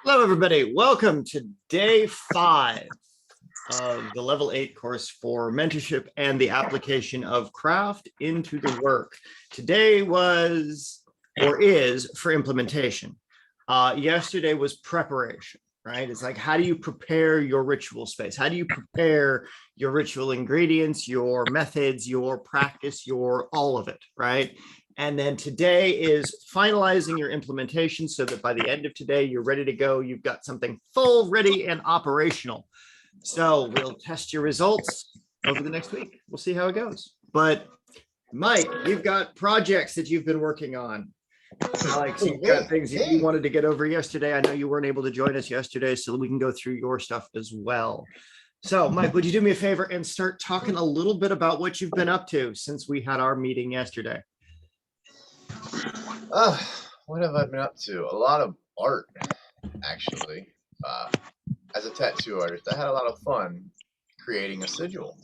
Hello, everybody. Welcome to day 5 of the level 8 course for mentorship and the application of craft into the work. Today was or is for implementation. Yesterday was preparation, right? It's like, how do you prepare your ritual space? How do you prepare your ritual ingredients, your methods, your practice, your all of it, right? And then today is finalizing your implementation so that by the end of today, you're ready to go. You've got something full, ready, and operational. So we'll test your results over the next week. We'll see how it goes. But Mike, you've got projects that you've been working on. Alex, you've got things that you wanted to get over yesterday. I know you weren't able to join us yesterday, so we can go through your stuff as well. So Mike, would you do me a favor and start talking a little bit about what you've been up to since we had our meeting yesterday? What have I been up to? A lot of art, actually. As a tattoo artist, I had a lot of fun creating a sigil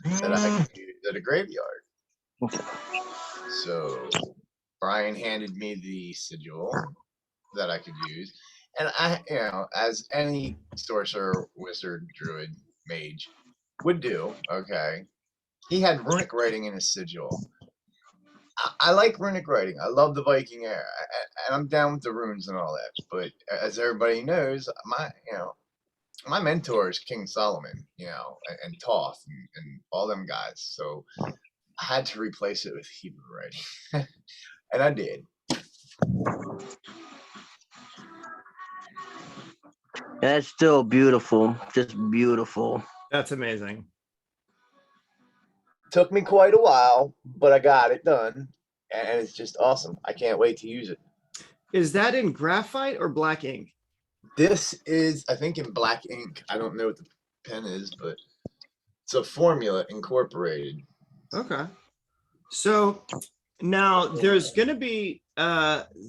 that I could use at a graveyard. So Brian handed me the sigil that I could use, and I, as any sorcerer, wizard, druid, mage would do, okay, he had runic writing in his sigil. I like runic writing. I love the Viking era, and I'm down with the runes and all that. But as everybody knows, my mentor is King Solomon, and Thoth and all them guys. So I had to replace it with Hebrew writing, and I did. That's still beautiful, just beautiful. That's amazing. Took me quite a while, but I got it done, and it's just awesome. I can't wait to use it. Is that in graphite or black ink? This is, I think, in black ink. I don't know what the pen is, but it's a formula incorporated. Okay. So now there's going to be,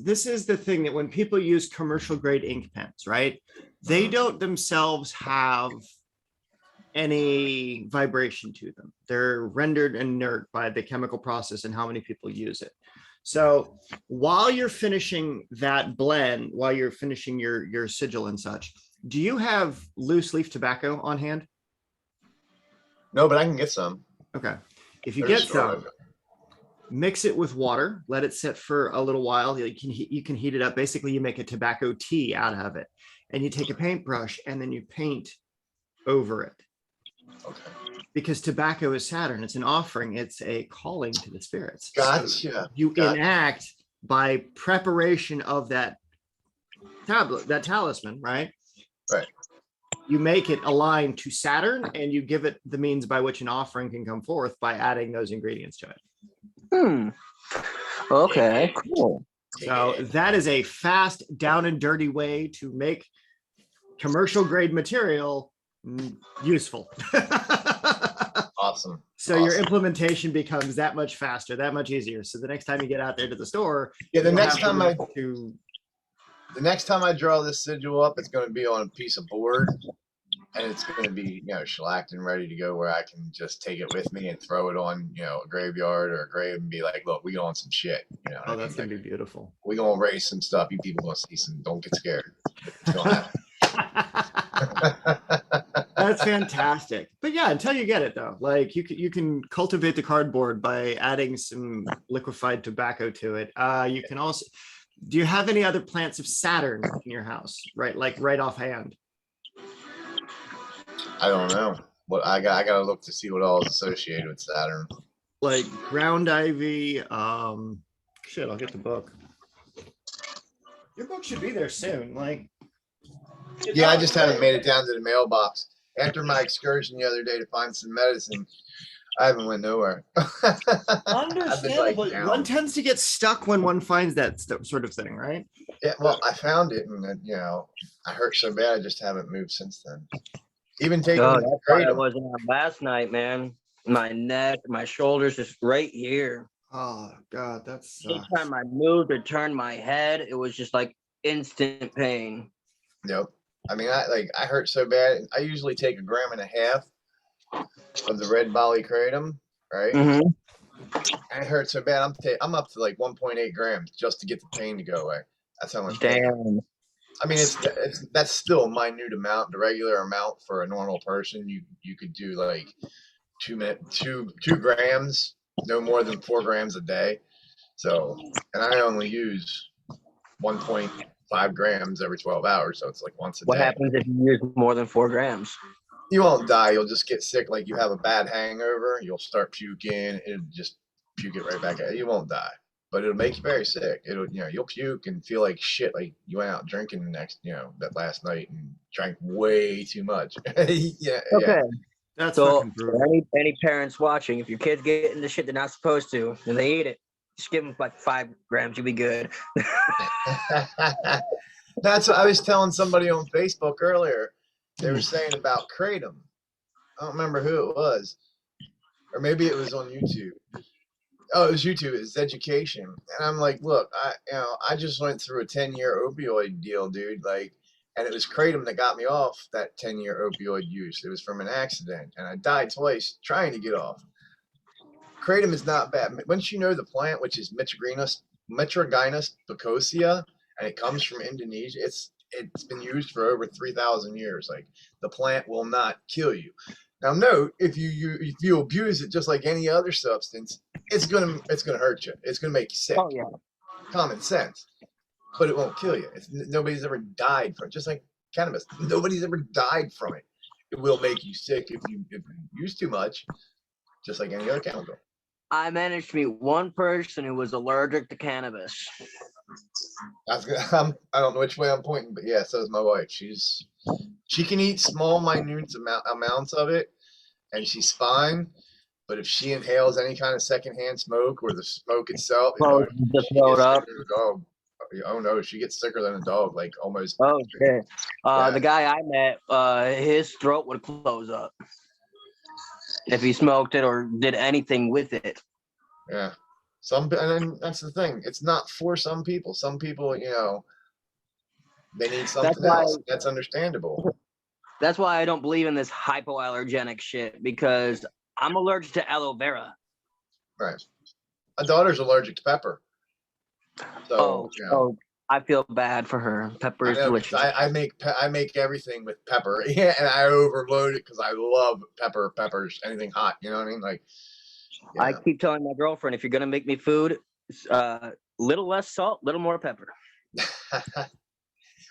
this is the thing that when people use commercial grade ink pens, right? They don't themselves have any vibration to them. They're rendered inert by the chemical process and how many people use it. So while you're finishing that blend, while you're finishing your sigil and such, do you have loose leaf tobacco on hand? No, but I can get some. Okay. If you get some, mix it with water, let it sit for a little while. You can heat it up. Basically, you make a tobacco tea out of it, and you take a paintbrush and then you paint over it. Okay. Because tobacco is Saturn. It's an offering. It's a calling to the spirits. Gotcha. So you enact by preparation of that tablet, that talisman, right? Right. You make it aligned to Saturn, and you give it the means by which an offering can come forth by adding those ingredients to it. Okay, cool. So that is a fast, down and dirty way to make commercial grade material useful. Awesome. So your implementation becomes that much faster, that much easier. So the next time you get out there to the store, the next time I draw this sigil up, it's going to be on a piece of board, and it's going to be shellacked and ready to go, where I can just take it with me and throw it on a graveyard or a grave and be like, look, we on some shit. Oh, that's gonna be beautiful. We gonna raise some stuff. You people gonna see some. Don't get scared. It's gonna happen. That's fantastic. But yeah, until you get it though, like you can cultivate the cardboard by adding some liquefied tobacco to it. You can also, do you have any other plants of Saturn in your house? Right, like right offhand. I don't know. What I gotta look to see what all is associated with Saturn. Like ground ivy. Shit, I'll get the book. Your book should be there soon. Like. Yeah, I just haven't made it down to the mailbox. After my excursion the other day to find some medicine, I haven't went nowhere. Understandable. One tends to get stuck when one finds that sort of thing, right? Yeah, well, I found it, and I hurt so bad, I just haven't moved since then. Even taking that's why I wasn't on last night, man. My neck, my shoulders, just right here. Oh God, that's. Anytime I moved or turned my head, it was just like instant pain. Yep. I mean, I hurt so bad. I usually take 1.5 grams of the red polykratom, right? Mm-hmm. And it hurts so bad. I'm up to like 1.8 grams just to get the pain to go away. That's how much. Damn. I mean, that's still a minute amount. The regular amount for a normal person, you could do like 2 grams, no more than 4 grams a day. So, and I only use 1.5 grams every 12 hours, so it's like once a What day. happens if you use more than 4 grams? You won't die. You'll just get sick. Like you have a bad hangover, you'll start puking. It'll just puke it right back at you. You won't die, but it'll make you very sick. You'll puke and feel like shit. Like you went out drinking that last night and drank way too much. Yeah. Okay. That's So fucking brutal. for any parents watching, if your kids get into shit they're not supposed to and they eat it, just give them like 5 grams, you'll be good. That's what I was telling somebody on Facebook earlier. They were saying about kratom. I don't remember who it was, or maybe it was on YouTube. Oh, it was YouTube. It's education, and I'm like, look, I just went through a 10-year opioid deal, dude. Like, and it was kratom that got me off that 10-year opioid use. It was from an accident, and I died twice trying to get off. Kratom is not bad. Once you know the plant, which is Mitragynous bacosia, and it comes from Indonesia, it's been used for over 3,000 years. Like the plant will not kill you. Now, note if you abuse it just like any other substance, it's gonna hurt you. It's gonna make you sick. Oh yeah. Common sense, but it won't kill you. Nobody's ever died from it. Just like cannabis, nobody's ever died from it. It will make you sick if you use too much, just like any other chemical. I managed to meet one person who was allergic to cannabis. I don't know which way I'm pointing, but yeah, so is my wife. She can eat small, minute amounts of it, and she's fine. But if she inhales any kind of secondhand smoke or the smoke itself, Just blow it up. Oh no, she gets sicker than a dog, like almost. Oh shit. Yeah. The guy I met, his throat would close up if he smoked it or did anything with it. Yeah. And then that's the thing. It's not for some people. Some people, they need something else. That's understandable. That's why I don't believe in this hypoallergenic shit, because I'm allergic to aloe vera. Right. My daughter's allergic to pepper. So, I feel bad for her. Pepper is delicious. I make everything with pepper. Yeah, and I overload it because I love peppers, anything hot. You know what I mean? Like, yeah. I keep telling my girlfriend, if you're gonna make me food, little less salt, little more pepper.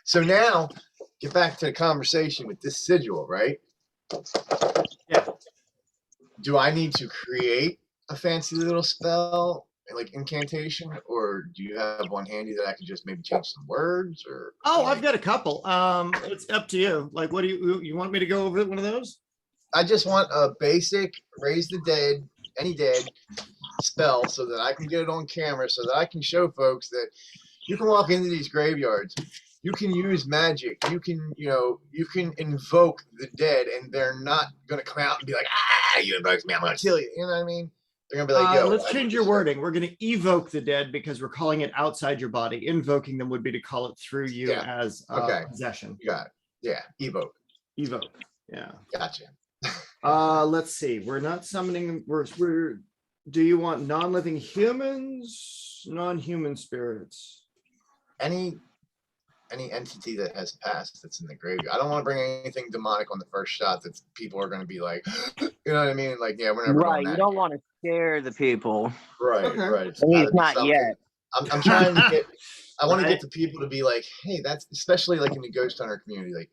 So now, get back to the conversation with this sigil, right? Yeah. Do I need to create a fancy little spell, like incantation, or do you have one handy that I can just maybe change some words? Or I've got a couple. It's up to you. Like, what do you want me to go over one of those? I just want a basic raise the dead, any dead spell, so that I can get it on camera, so that I can show folks that you can walk into these graveyards, you can use magic, you can invoke the dead, and they're not gonna come out and be like, you invoked me, I'm gonna kill you. You know what I mean? They're gonna be like, let's change your wording. We're gonna evoke the dead because we're calling it outside your body. Invoking them would be to call it through you as possession. You got it. Yeah, evoke. Yeah. Gotcha. Let's see. We're not summoning. Do you want non-living humans, non-human spirits? Any entity that has passed that's in the graveyard. I don't want to bring anything demonic on the first shot that people are going to be like, you know what I mean? Like, yeah, we're never right. doing that. You don't want to scare the people. Right, Okay. right. At least not yet. I'm trying to get. I want to get the people to be like, hey, that's especially like in the ghost hunter community, like,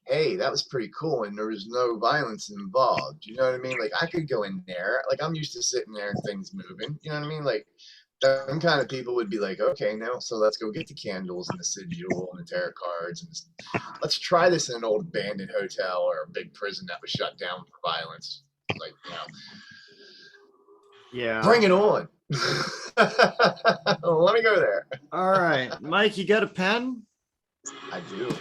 hey, that was pretty cool, and there was no violence involved. You know what I mean? Like, I could go in there. Like, I'm used to sitting there and things moving. You know what I mean? Like, them kind of people would be like, okay, now, so let's go get the candles and the sigil and the tarot cards, and let's try this in an old abandoned hotel or a big prison that was shut down for violence. Like, Yeah. Bring it on. Let me go there. All right, Mike, you got a pen? I do.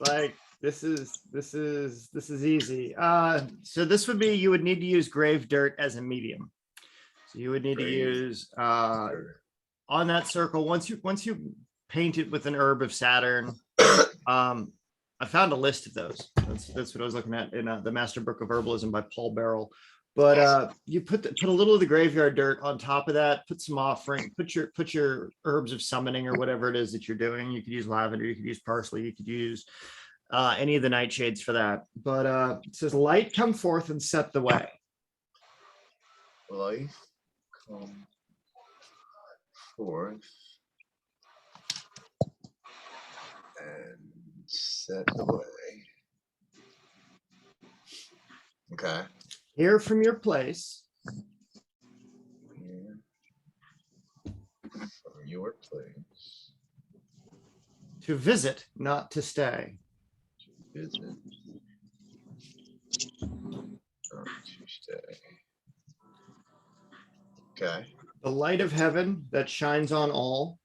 Like, this is easy. So this would be, you would need to use grave dirt as a medium. So you would need to use on that circle, once you paint it with an herb of Saturn. I found a list of those. That's what I was looking at in the Master Book of Herbalism by Paul Barrel. But you put a little of the graveyard dirt on top of that, put some offering, put your herbs of summoning or whatever it is that you're doing. You could use lavender, you could use parsley, you could use any of the nightshades for that. But it says light come forth and set the way. Life come forth and set the way. Okay. Here from your place, Here from your place to visit, not to stay. to visit, not to stay. Okay. The light of heaven that shines on all.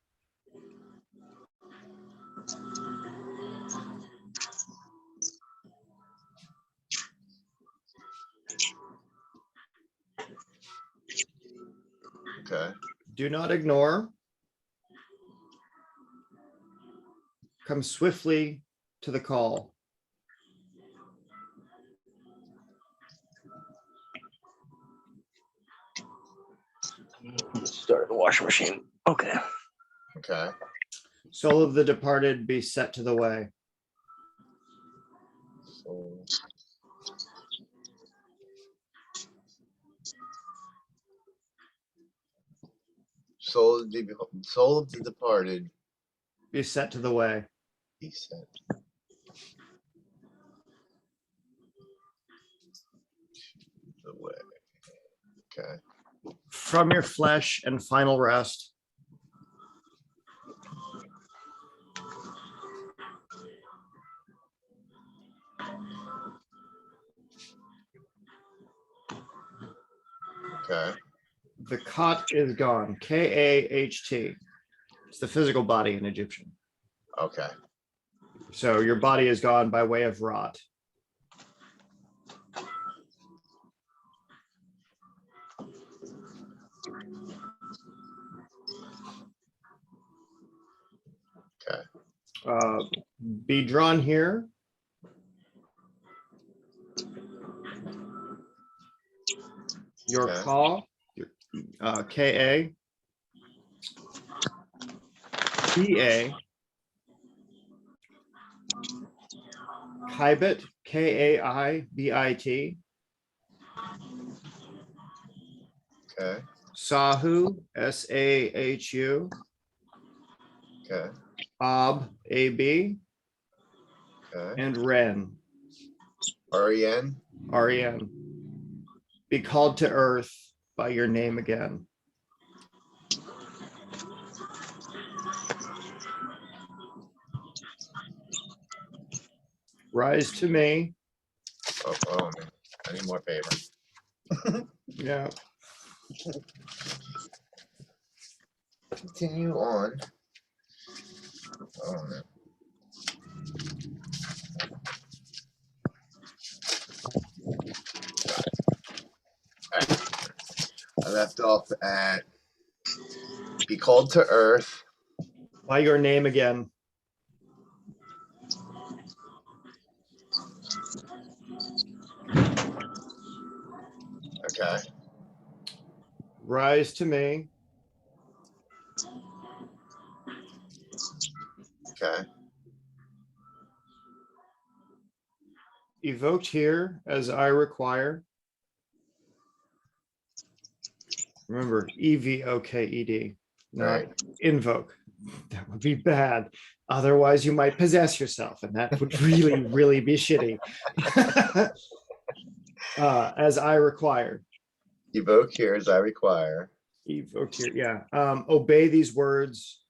Okay. Do not ignore. Come swiftly to the call. Start the washing machine. Okay. Okay. Soul of the departed be set to the way. Soul of the departed Be set to the way. be set to the way. Okay. From your flesh and final rest. Okay. The Khat is gone. K-A-H-T. It's the physical body in Egyptian. Okay. So your body is gone by way of rot. Okay. Be drawn here. Your Okay. call, K-A, B-A, Kaibit, K-A-I-B-I-T, Okay. Sahu, S-A-H-U, Okay. Ab, A-B, Okay. and Ren, R-E-N. R-E-N. Be called to earth by your name again. Rise to me. Oh man. I need more paper. Yeah. Continue on. Oh man. Alright. I left off at be called to earth. By your name again. Okay. Rise to me. Okay. Evoked here as I require. Remember, E-V-O-K-E-D, not Right. invoke. That would be bad. Otherwise, you might possess yourself, and that would really, really be shitty. As I require. Evoke here as I require. Evoked here, yeah. Obey these words.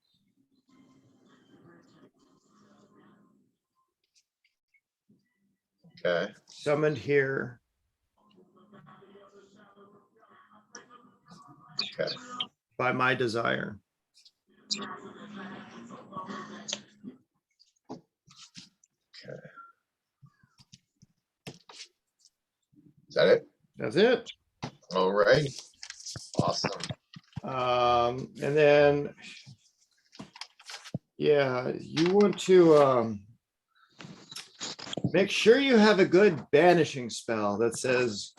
Okay. Summoned here. Okay. By my desire. Okay. Is that it? That's it. All right. Awesome. And then, yeah, you want to make sure you have a good banishing spell that says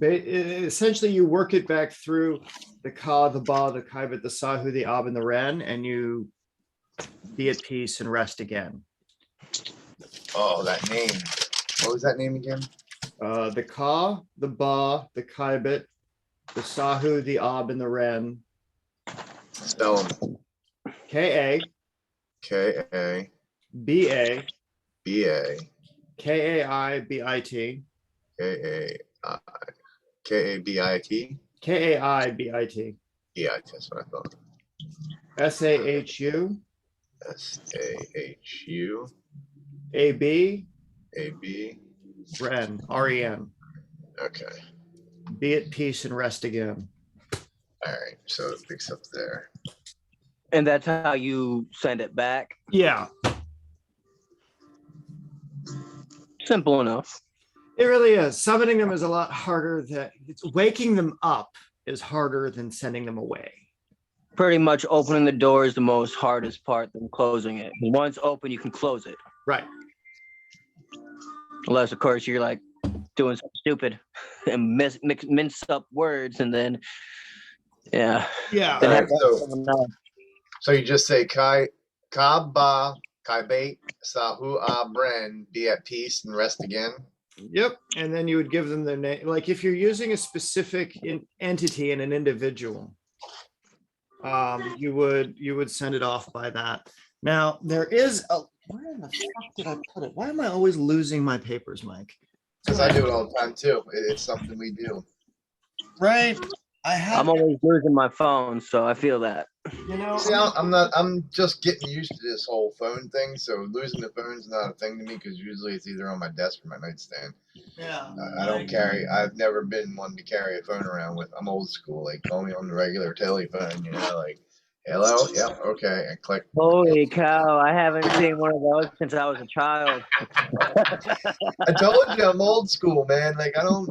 essentially you work it back through the ka, the ba, the kaibat, the sahu, the ab, and the ren, and you be at peace and rest again. Oh, that name. What was that name again? The ka, the ba, the kaibat, the sahu, the ab, and the ren. Spell them. K-A, K-A-B-A, B-A, K-A-I-B-I-T, K-A-I, K-A-B-I-T? K-A-I-B-I-T, Yeah, that's what I thought. S-A-H-U, S-A-H-U, A-B, A-B. ren, R-E-N. Okay. Be at peace and rest again. All right. So it picks up there. And that's how you send it back. Yeah, Simple enough. it really is. Summoning them is a lot harder than waking them up is harder than sending them away. Pretty much opening the door is the most hardest part than closing it. Once open, you can close it. Right. Unless, of course, you're like doing something stupid and mince up words, and then, yeah. Yeah. All right, so you just say Kai Ba Kaibate Sahu Abren, be at peace and rest again. Yep. And then you would give them their name. Like if you're using a specific entity and an individual, you would send it off by that. Now there is a, where in the fuck did I put it? Why am I always losing my papers, Mike? Because I do it all the time too. It's something we do. Right. I'm always losing my phone, so I feel that. You know, See, I'm just getting used to this whole phone thing. So losing the phone's not a thing to me because usually it's either on my desk or my nightstand. yeah. I don't carry. I've never been one to carry a phone around with. I'm old school. Like call me on the regular telephone. You know, like hello, yeah, okay, and click. Holy cow! I haven't seen one of those since I was a child. I told you I'm old school, man. Like I don't.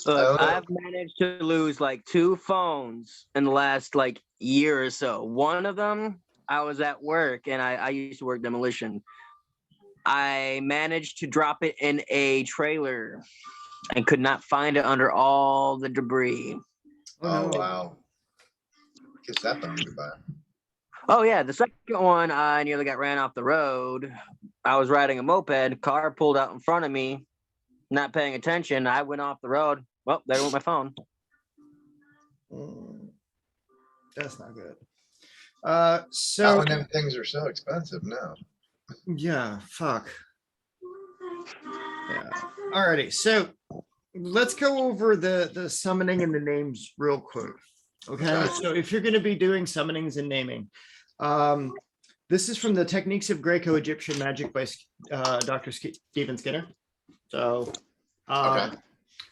Look, I've managed to lose like 2 phones in the last like year or so. One of them, I was at work and I used to work demolition. I managed to drop it in a trailer and could not find it under all the debris. Oh wow! Kiss that phone goodbye. Oh yeah, the second one, I nearly got ran off the road. I was riding a moped, car pulled out in front of me, not paying attention. I went off the road. Well, there went my phone. That's not good. Not So when them things are so expensive now. yeah, fuck. Yeah. Alrighty. So let's go over the summoning and the names real quick. Okay. So if you're going to be doing summonings and naming, this is from the Techniques of Greco-Egyptian Magic by Dr. Stephen Skinner. So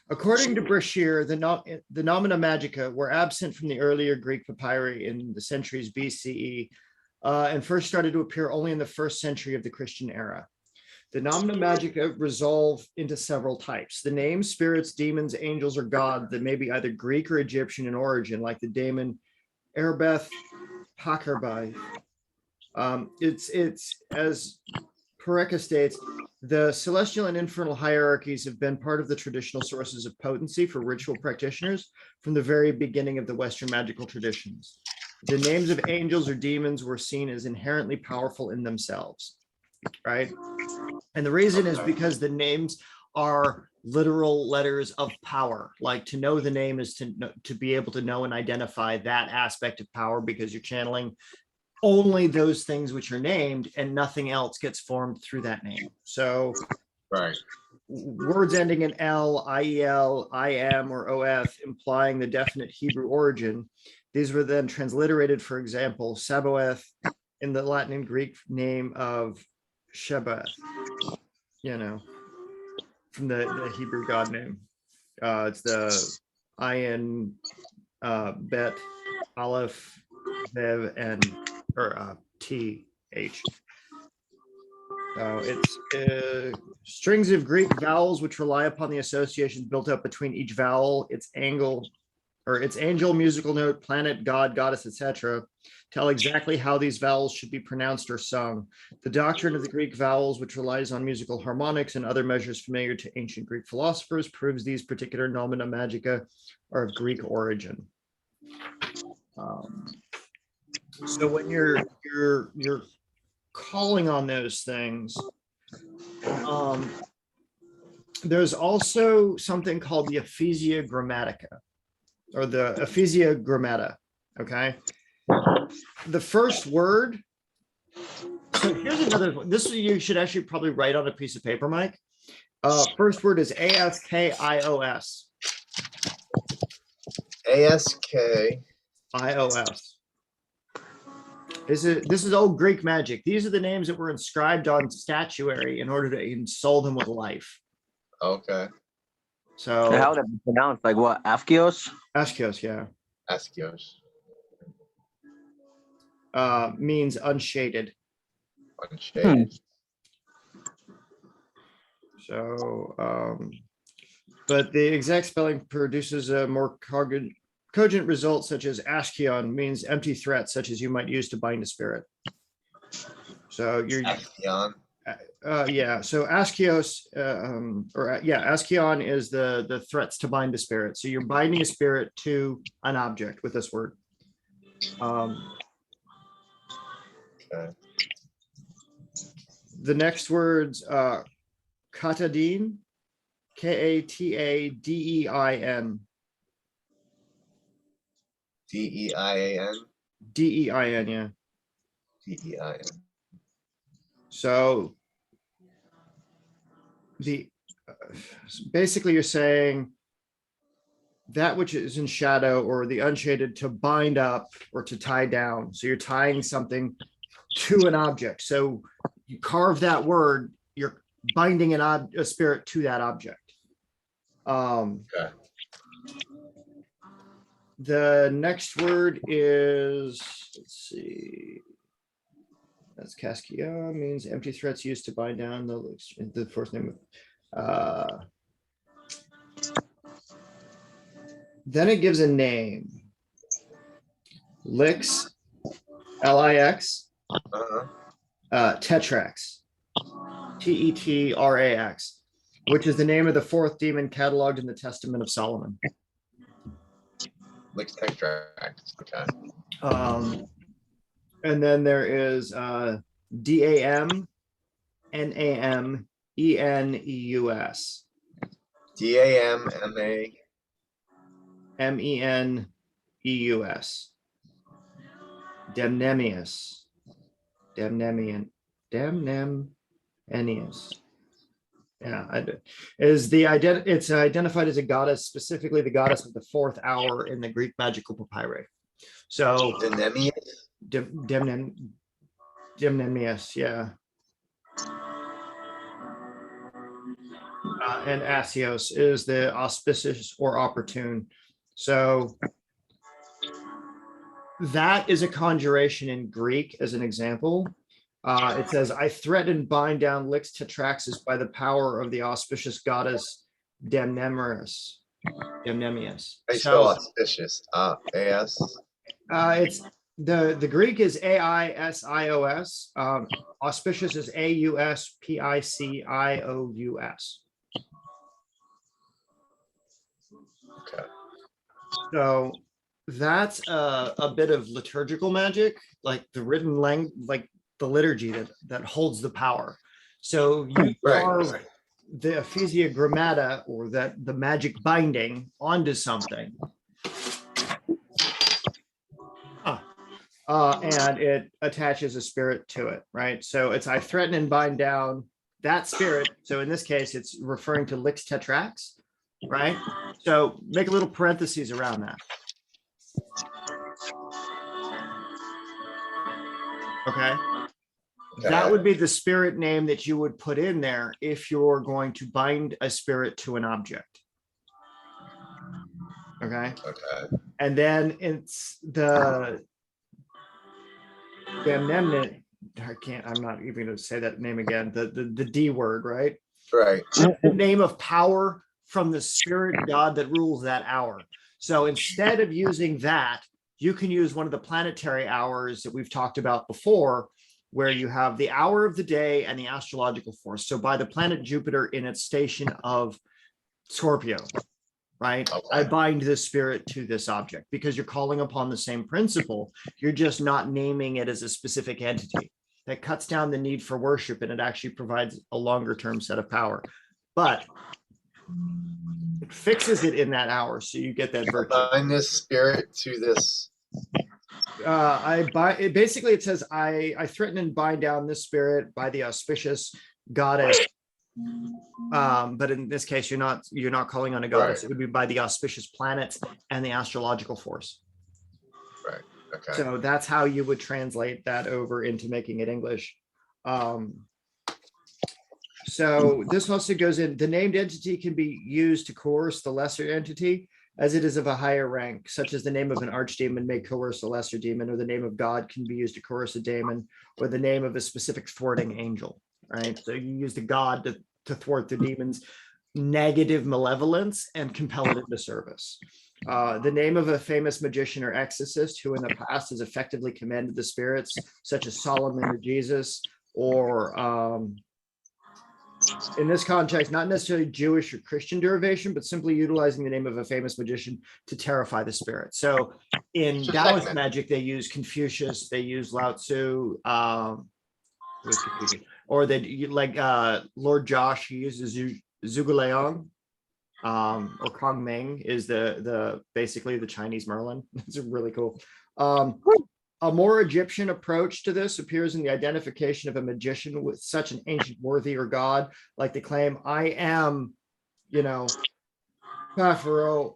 according to Brashear, the nomina magica were absent from the earlier Greek papyri in the centuries BCE and first started to appear only in the 1st century of the Christian era. The nomina magica resolve into several types. The names, spirits, demons, angels, or gods that may be either Greek or Egyptian in origin, like the daemon Erebeth Pakarbai. It's as Pareka states, the celestial and infernal hierarchies have been part of the traditional sources of potency for ritual practitioners from the very beginning of the Western magical traditions. The names of angels or demons were seen as inherently powerful in themselves, right? And the reason is because the names are literal letters of power. Like to know the name is to be able to know and identify that aspect of power because you're channeling only those things which are named and nothing else gets formed through that name. So right. Words ending in L, IEL, IM, or OF implying the definite Hebrew origin. These were then transliterated, for example, Sabaoth in the Latin and Greek name of Shebath, you know, from the Hebrew god name. It's the Ayin, Bet, Aleph, Bev, and TH. So it's strings of Greek vowels which rely upon the associations built up between each vowel, its angle, or its angel, musical note, planet, god, goddess, etc., tell exactly how these vowels should be pronounced or sung. The doctrine of the Greek vowels, which relies on musical harmonics and other measures familiar to ancient Greek philosophers, proves these particular nomina magica are of Greek origin. So when you're calling on those things, there's also something called the Ephesia Grammatica, or the Ephesia Grammata. Okay, the first word. So here's another one. This you should actually probably write on a piece of paper, Mike. First word is ASKIOS. ASKIOS. This is old Greek magic. These are the names that were inscribed on statuary in order to install them with life. Okay. So how would that be pronounced? Like what? Afkios? Askios, yeah. Askios. Means unshaded. Unshaded. So, but the exact spelling produces a more cogent result, such as Askion means empty threat, such as you might use to bind a spirit. So you're Askion. yeah. So Askios, Askion is the threats to bind a spirit. So you're binding a spirit to an object with this word. Okay. The next words, Katadin, KATADEIN. DEIAN. DEIN, yeah. DEIN. So basically you're saying that which is in shadow or the unshaded to bind up or to tie down. So you're tying something to an object. So you carve that word, you're binding a spirit to that object. Okay. The next word is, let's see, that's Caskia, means empty threats used to bind down the first name. Then it gives a name. Lix, LIX, Tetrax, TETRAX, which is the name of the fourth demon cataloged in the Testament of Solomon. Lix Tetrax. Okay. And then there is DAM, NAM, ENEUS. DAM, MENEUS. Damnemius. Damnemius. Yeah, it's identified as a goddess, specifically the goddess of the fourth hour in the Greek magical papyri. So Damnemius, yeah. And Asios is the auspicious or opportune. So that is a conjuration in Greek as an example. It says, I threaten and bind down Lix Tetraxis by the power of the auspicious goddess Damnemius. I spell auspicious. AS. It's the Greek is AISIOS. Auspicious is AUSPICIOUS. Okay. So that's a bit of liturgical magic, like the written language, like the liturgy that holds the power. So you carve the Ephesia Grammata, or the magic binding, onto something. And it attaches a spirit to it, right? So it's I threaten and bind down that spirit. So in this case, it's referring to Lix Tetrax, right? So make a little parentheses around that. Okay. That would be the spirit name that you would put in there if you're going to bind a spirit to an object. Okay. Okay. And then it's the Damnemnet. I'm not even going to say that name again. The D word, right? Right. The name of power from the spirit god that rules that hour. So instead of using that, you can use one of the planetary hours that we've talked about before, where you have the hour of the day and the astrological force. So by the planet Jupiter in its station of Scorpio, right? Okay. I bind this spirit to this object because you're calling upon the same principle. You're just not naming it as a specific entity. That cuts down the need for worship, and it actually provides a longer term set of power. But it fixes it in that hour, so you get that virtue. Bind this spirit to this. Basically it says I threaten and bind down this spirit by the auspicious goddess. But in this case, you're not calling on a goddess. Right. It would be by the auspicious planets and the astrological force. Right. Okay. So that's how you would translate that over into making it English. So this also goes in, the named entity can be used to coerce the lesser entity as it is of a higher rank, such as the name of an archdemon may coerce a lesser demon, or the name of God can be used to coerce a daemon, or the name of a specific thwarting angel, right? So you use the God to thwart the demon's negative malevolence and compel it into service. The name of a famous magician or exorcist who in the past has effectively commanded the spirits, such as Solomon or Jesus, or in this context, not necessarily Jewish or Christian derivation, but simply utilizing the name of a famous magician to terrify the spirit. So in Taoist magic, they use Confucius, they use Lao Tzu, or they like Lord Josh, he uses Zhuge or Kong Ming is the basically the Chinese Merlin. It's really cool. A more Egyptian approach to this appears in the identification of a magician with such an ancient worthy or god, like the claim, I am, Pharaoh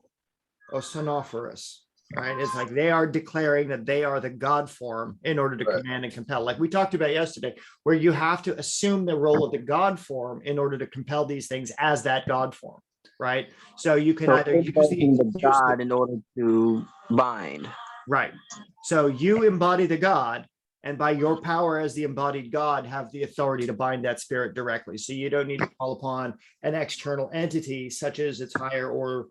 Osinophorus, right? It's like they are declaring that they are the god form in order to command and compel. Like we talked about yesterday, where you have to assume the role of the god form in order to compel these things as that god form, right? So you can either use the god in order to bind. Right. So you embody the God, and by your power as the embodied God, have the authority to bind that spirit directly. So you don't need to call upon an external entity such as its higher or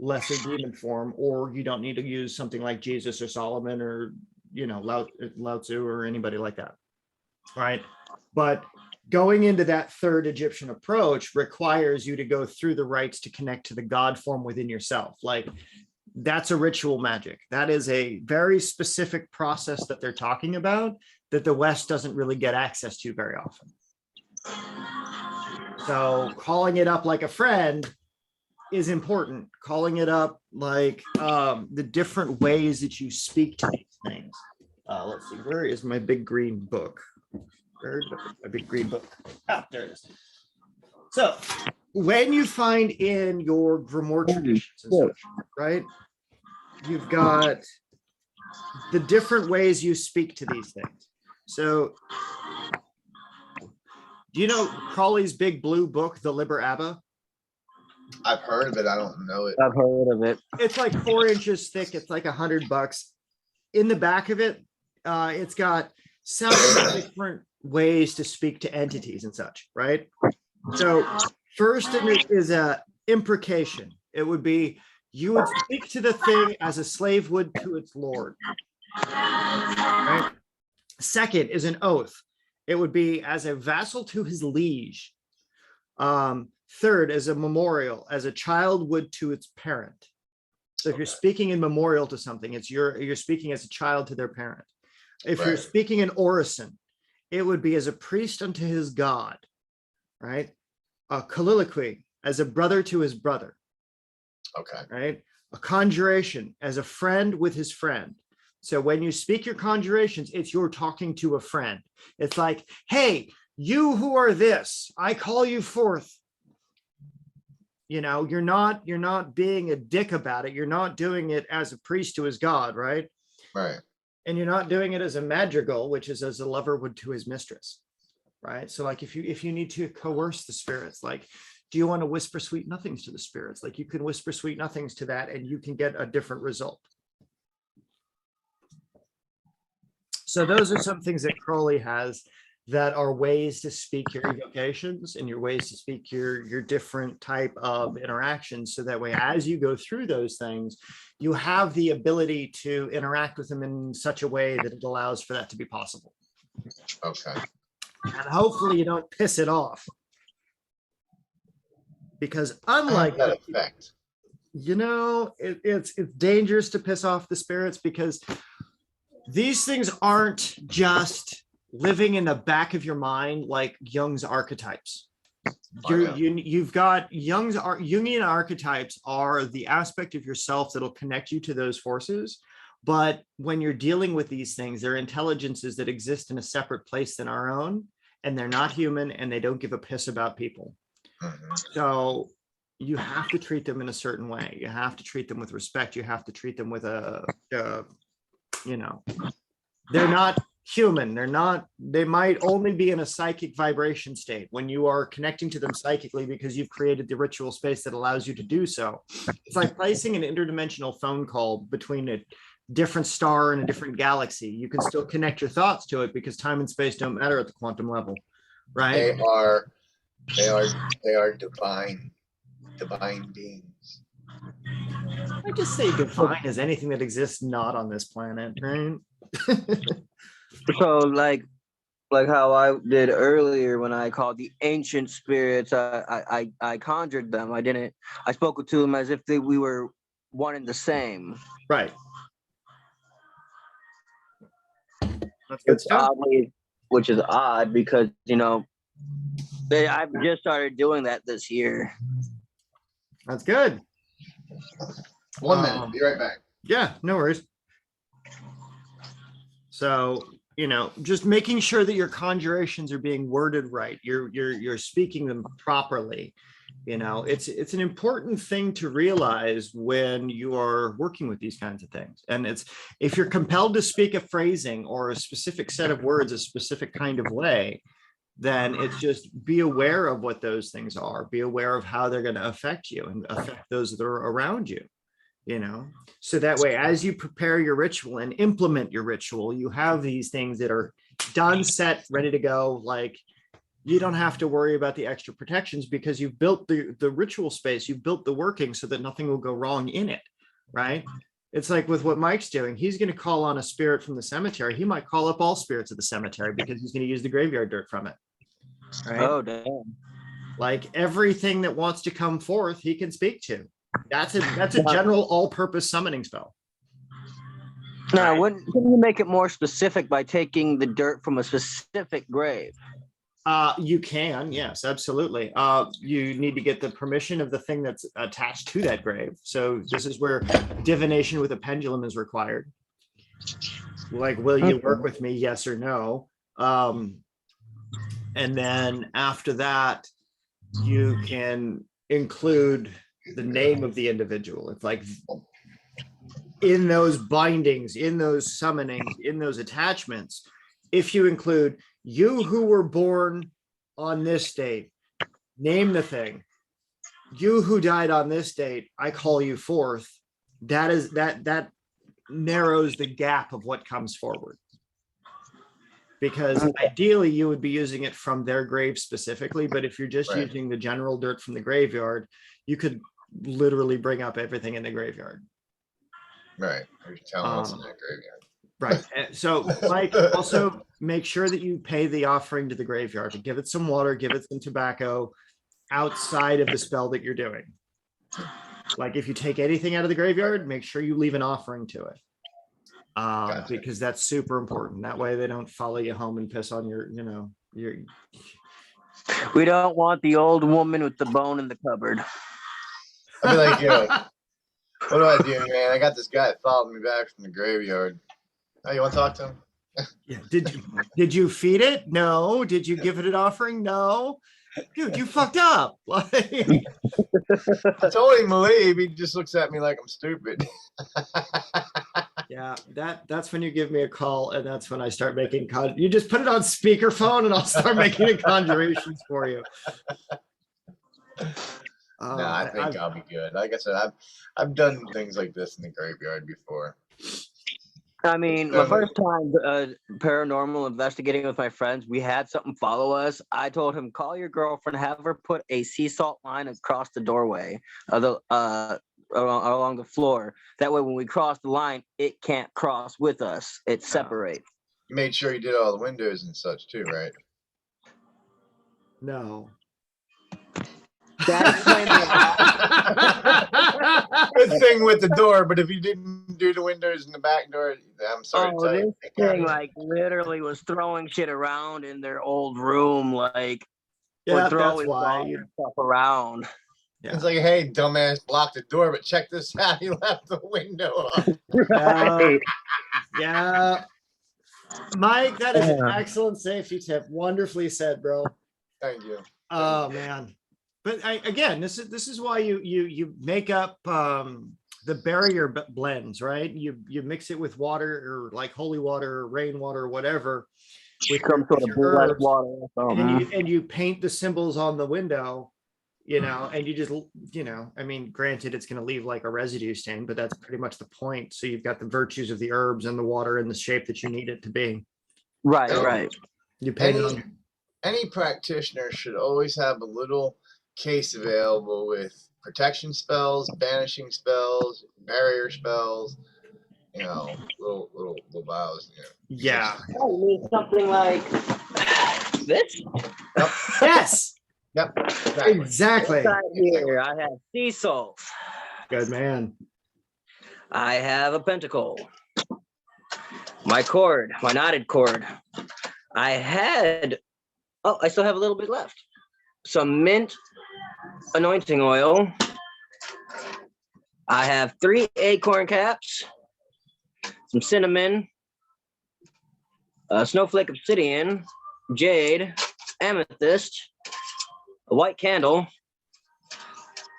lesser demon form, or you don't need to use something like Jesus or Solomon or, Lao Tzu or anybody like that. Right. But going into that third Egyptian approach requires you to go through the rites to connect to the God form within yourself. Like, that's a ritual magic. That is a very specific process that they're talking about that the West doesn't really get access to very often. So calling it up like a friend is important. Calling it up like the different ways that you speak to these things. Let's see, where is my big green book? Where's my big green book? Ah, there it is. So when you find in your grimoire traditions and such, right? You've got the different ways you speak to these things. So do you know Crowley's big blue book, The Liber Abba? I've heard of it. I don't know it. I've heard of it. It's like 4 inches thick. It's like $100. In the back of it, it's got several different ways to speak to entities and such, right? So first is a imprecation. It would be, you would speak to the thing as a slave would to its lord. Right? Second is an oath. It would be as a vassal to his liege. Third is a memorial, as a child would to its parent. So if you're speaking in memorial to something, it's you're speaking as a child to their parent. If you're speaking in orison, it would be as a priest unto his god, right? A colloquy, as a brother to his brother. Okay. Right? A conjuration, as a friend with his friend. So when you speak your conjurations, it's you're talking to a friend. It's like, hey, you who are this, I call you forth. You're not being a dick about it. You're not doing it as a priest to his god, right? Right. And you're not doing it as a madrigal, which is as a lover would to his mistress, right? So like if you need to coerce the spirits, like, do you want to whisper sweet nothings to the spirits? Like, you can whisper sweet nothings to that and you can get a different result. So those are some things that Crowley has that are ways to speak your evocations and your ways to speak your different type of interactions. So that way, as you go through those things, you have the ability to interact with them in such a way that it allows for that to be possible. Okay. And hopefully you don't piss it off. Because unlike that effect, it's dangerous to piss off the spirits, because these things aren't just living in the back of your mind like Jung's archetypes. You've got Jungian archetypes are the aspect of yourself that'll connect you to those forces. But when you're dealing with these things, they're intelligences that exist in a separate place than our own, and they're not human, and they don't give a piss about people. So you have to treat them in a certain way. You have to treat them with respect. You have to treat them with they're not human. They might only be in a psychic vibration state when you are connecting to them psychically, because you've created the ritual space that allows you to do so. It's like placing an interdimensional phone call between a different star and a different galaxy. You can still connect your thoughts to it because time and space don't matter at the quantum level, right? They are divine beings. I just say divine as anything that exists not on this planet, right? So like how I did earlier when I called the ancient spirits, I conjured them. I spoke to them as if we were one and the same. Right. That's good stuff. Which is odd because, I've just started doing that this year. That's good. 1 minute. Be right back. Yeah, no worries. So, just making sure that your conjurations are being worded right. You're speaking them properly. It's an important thing to realize when you are working with these kinds of things. And if you're compelled to speak a phrasing or a specific set of words a specific kind of way, then it's just be aware of what those things are. Be aware of how they're going to affect you and affect those that are around you. So that way, as you prepare your ritual and implement your ritual, you have these things that are done, set, ready to go. Like, you don't have to worry about the extra protections because you've built the ritual space, you've built the working so that nothing will go wrong in it, right? It's like with what Mike's doing. He's going to call on a spirit from the cemetery. He might call up all spirits of the cemetery because he's going to use the graveyard dirt from it. Right? Oh, damn. Like everything that wants to come forth, he can speak to. That's a general all-purpose summoning spell. Now, wouldn't you make it more specific by taking the dirt from a specific grave? You can, yes, absolutely. You need to get the permission of the thing that's attached to that grave. So this is where divination with a pendulum is required. Like, will you work with me? Yes or no. And then after that, you can include the name of the individual. It's like in those bindings, in those summonings, in those attachments, if you include you who were born on this date, name the thing. You who died on this date, I call you forth. That narrows the gap of what comes forward. Because ideally you would be using it from their grave specifically, but if you're just using the general dirt from the graveyard, you could literally bring up everything in the graveyard. Right. You're telling what's in that graveyard. Right. So, Mike, also make sure that you pay the offering to the graveyard, to give it some water, give it some tobacco outside of the spell that you're doing. Like if you take anything out of the graveyard, make sure you leave an offering to it. Gotcha. Because that's super important. That way they don't follow you home and piss on your. We don't want the old woman with the bone in the cupboard. I'd be like, what do I do, man? I got this guy that followed me back from the graveyard. Oh, you want to talk to him? Yeah. Did you feed it? No. Did you give it an offering? No. Dude, you fucked up. I told him to leave. He just looks at me like I'm stupid. Yeah, that's when you give me a call, and that's when I start making you just put it on speakerphone, and I'll start making the conjurations for you. No, I think I'll be good. Like I said, I've done things like this in the graveyard before. I mean, my first time paranormal investigating with my friends, we had something follow us. I told him, call your girlfriend, have her put a sea salt line across the doorway of the along the floor. That way, when we cross the line, it can't cross with us. It separates. You made sure you did all the windows and such too, right? No. That explains a lot. Good thing with the door, but if you didn't do the windows and the back door, I'm sorry to Oh, tell this you. thing like literally was throwing shit around in their old room, like Yeah, would that's throw his why. dog and stuff around. Yeah. It's like, hey, dumbass, block the door, but check this out. He left the window up. Right. Yeah. Mike, that is an excellent safety tip. Wonderfully said, bro. Thank you. Oh man. But again, this is why you make up the barrier blends, right? You mix it with water or like holy water or rainwater or whatever with Some sort of blue herbs, water or something. and you paint the symbols on the window, you know, and you just, you know, I mean, granted, it's going to leave like a residue stain, but that's pretty much the point. So you've got the virtues of the herbs and the water in the shape that you need it to be. Right, So, right. You paint it on. Any practitioner should always have a little case available with protection spells, banishing spells, barrier spells, you know, little vials. You know. Yeah. Oh, you need something like this? Yep. Yes. Yep. Exactly. Inside here, I have sea salt. Good man. I have a pentacle. My cord, my knotted cord. I had, oh, I still have a little bit left. Some mint anointing oil. I have 3 acorn caps, some cinnamon, a snowflake obsidian, jade, amethyst, a white candle.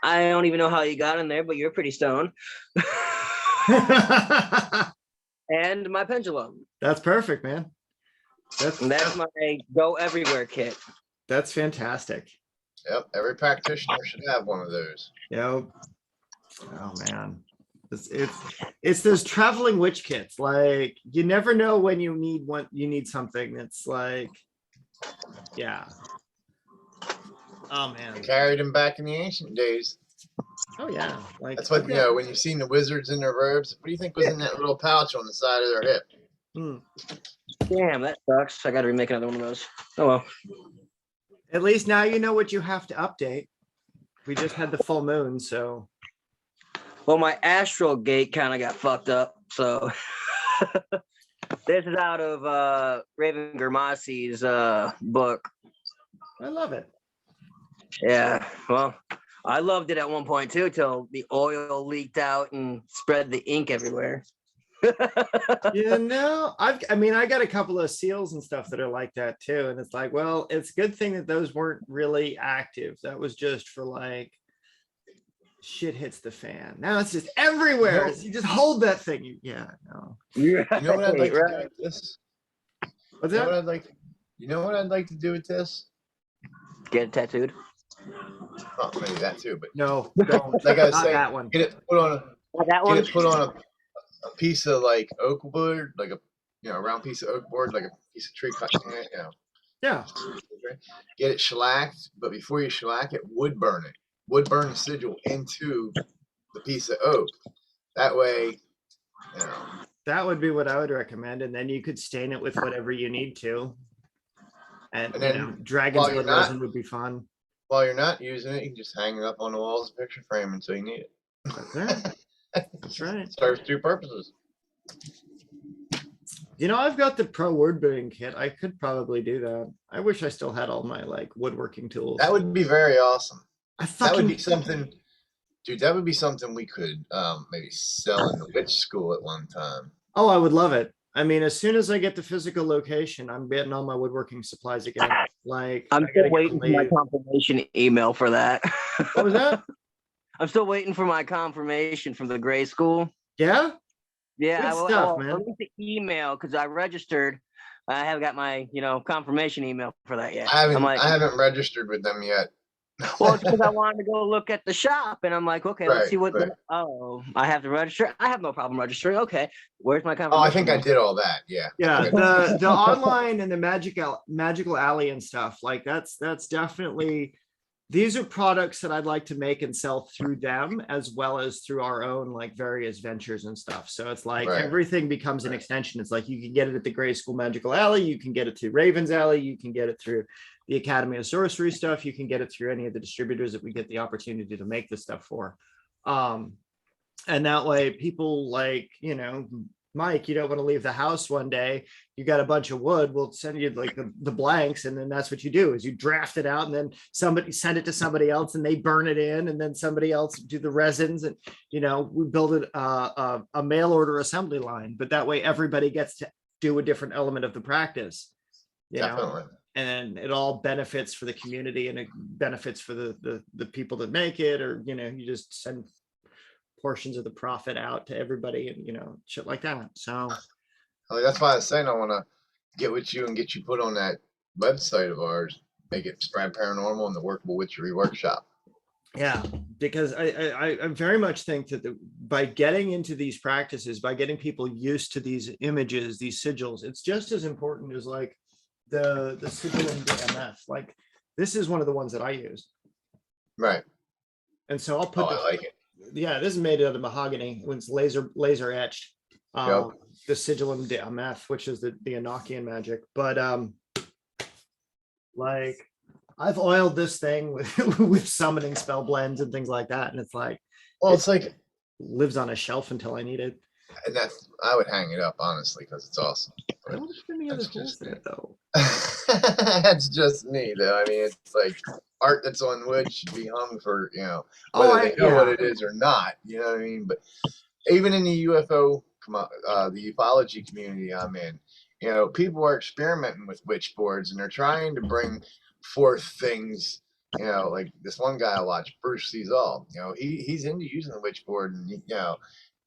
I don't even know how you got in there, but you're pretty stoned. And my pendulum. That's perfect, man. That's my go everywhere kit. That's fantastic. Yep. Every practitioner should have one of those. Yep. Oh man. It's those traveling witch kits. Like you never know when you need something. It's like, yeah. Oh man. I carried them back in the ancient days. Oh yeah. Like That's what, you know, when you've seen the wizards in their robes, what do you think was in that little pouch on the side of their hip? Damn, that sucks. I gotta remake another one of those. Oh well. At least now you know what you have to update. We just had the full moon, so. Well, my astral gate kind of got fucked up, so this is out of Raven Germasi's book. I love it. Yeah, well, I loved it at one point too, till the oil leaked out and spread the ink everywhere. You know, I mean, I got a couple of seals and stuff that are like that too. And it's like, well, it's a good thing that those weren't really active. That was just for like shit hits the fan. Now it's just everywhere. You just hold that thing. Yeah, no. You know what I'd like to do with this? What's You know that? what I'd like? You know what I'd like to do with this? Get it tattooed. Oh, maybe that too, but No, don't. like I was Not saying, that one. get it put on That one. get it put on a piece of like oak board, like a a round piece of oak board, like a piece of tree cut in it, Yeah. Get it shellacked, but before you shellac it, wood burn it. Wood burn the sigil into the piece of oak. That way, That would be what I would recommend. And then you could stain it with whatever you need to. And then dragon's while you're blood not- resin would be fun. while you're not using it, you can just hang it up on the walls of picture frame until you need it. That's right. That's right. Serves 2 purposes. You know, I've got the pro word burning kit. I could probably do that. I wish I still had all my like woodworking tools. That would be very awesome. I That would fucking be something, dude. That would be something we could maybe sell in the witch school at one time. Oh, I would love it. I mean, as soon as I get the physical location, I'm getting all my woodworking supplies again. Like I'm I still gotta waiting for my leave. confirmation email for that. What was that? I'm still waiting for my confirmation from the gray school. Yeah. Yeah, Good stuff, man. At least the email because I registered. I haven't got my confirmation email for that yet. I haven't registered with them yet. Well, it's because I wanted to go look at the shop, and I'm like, okay, let's Right, see what. right. Oh, I have to register. I have no problem registering. Okay, where's my Oh, confirmation? I think I did all that. Yeah. Yeah, the online and the magical alley and stuff, like that's definitely, these are products that I'd like to make and sell through them as well as through our own like various ventures and stuff. So it's like Right. everything becomes an Right. extension. It's like you can get it at the Gray School Magical Alley, you can get it through Raven's Alley, you can get it through the Academy of Sorcery stuff, you can get it through any of the distributors that we get the opportunity to make this stuff for. And that way people like, you know, Mike, you don't want to leave the house one day, you got a bunch of wood, we'll send you like the blanks, and then that's what you do is you draft it out, and then somebody send it to somebody else and they burn it in, and then somebody else do the resins, and you know, we build it a mail order assembly line, but that way everybody gets to do a different element of the practice, you Definitely. know, and it all benefits for the community, and it benefits for the people that make it, or you know, you just send portions of the profit out to everybody, and you know, shit like that. So Like, that's why I was saying I want to get with you and get you put on that website of ours, make it Spread Paranormal and the Workable Witchery Workshop. yeah, because I very much think that by getting into these practices, by getting people used to these images, these sigils, it's just as important as like the sigil in the MF. Like this is one of the ones that I use, Right. and so I'll put Oh, I like it. yeah, this is made out of mahogany when it's laser etched. Yep. The sigillum de MF, which is the Enochian magic, but like I've oiled this thing with with summoning spell blends and things like that, and it's like, well, it's like, lives on a shelf until I need it. and that's, I would hang it up honestly because it's awesome. I don't want to put any other That's holes just in it though. That's just me, though. I mean, it's like art that's on wood should be hung for, you know, Oh, whether they know what yeah. it is or not. You know what I mean? But even in the UFO, the ufology community I'm in, you know, people are experimenting with witch boards, and they're trying to bring forth things. You know, like this one guy I watched, Bruce Sees All. You know, he's into using the witch board, and you know,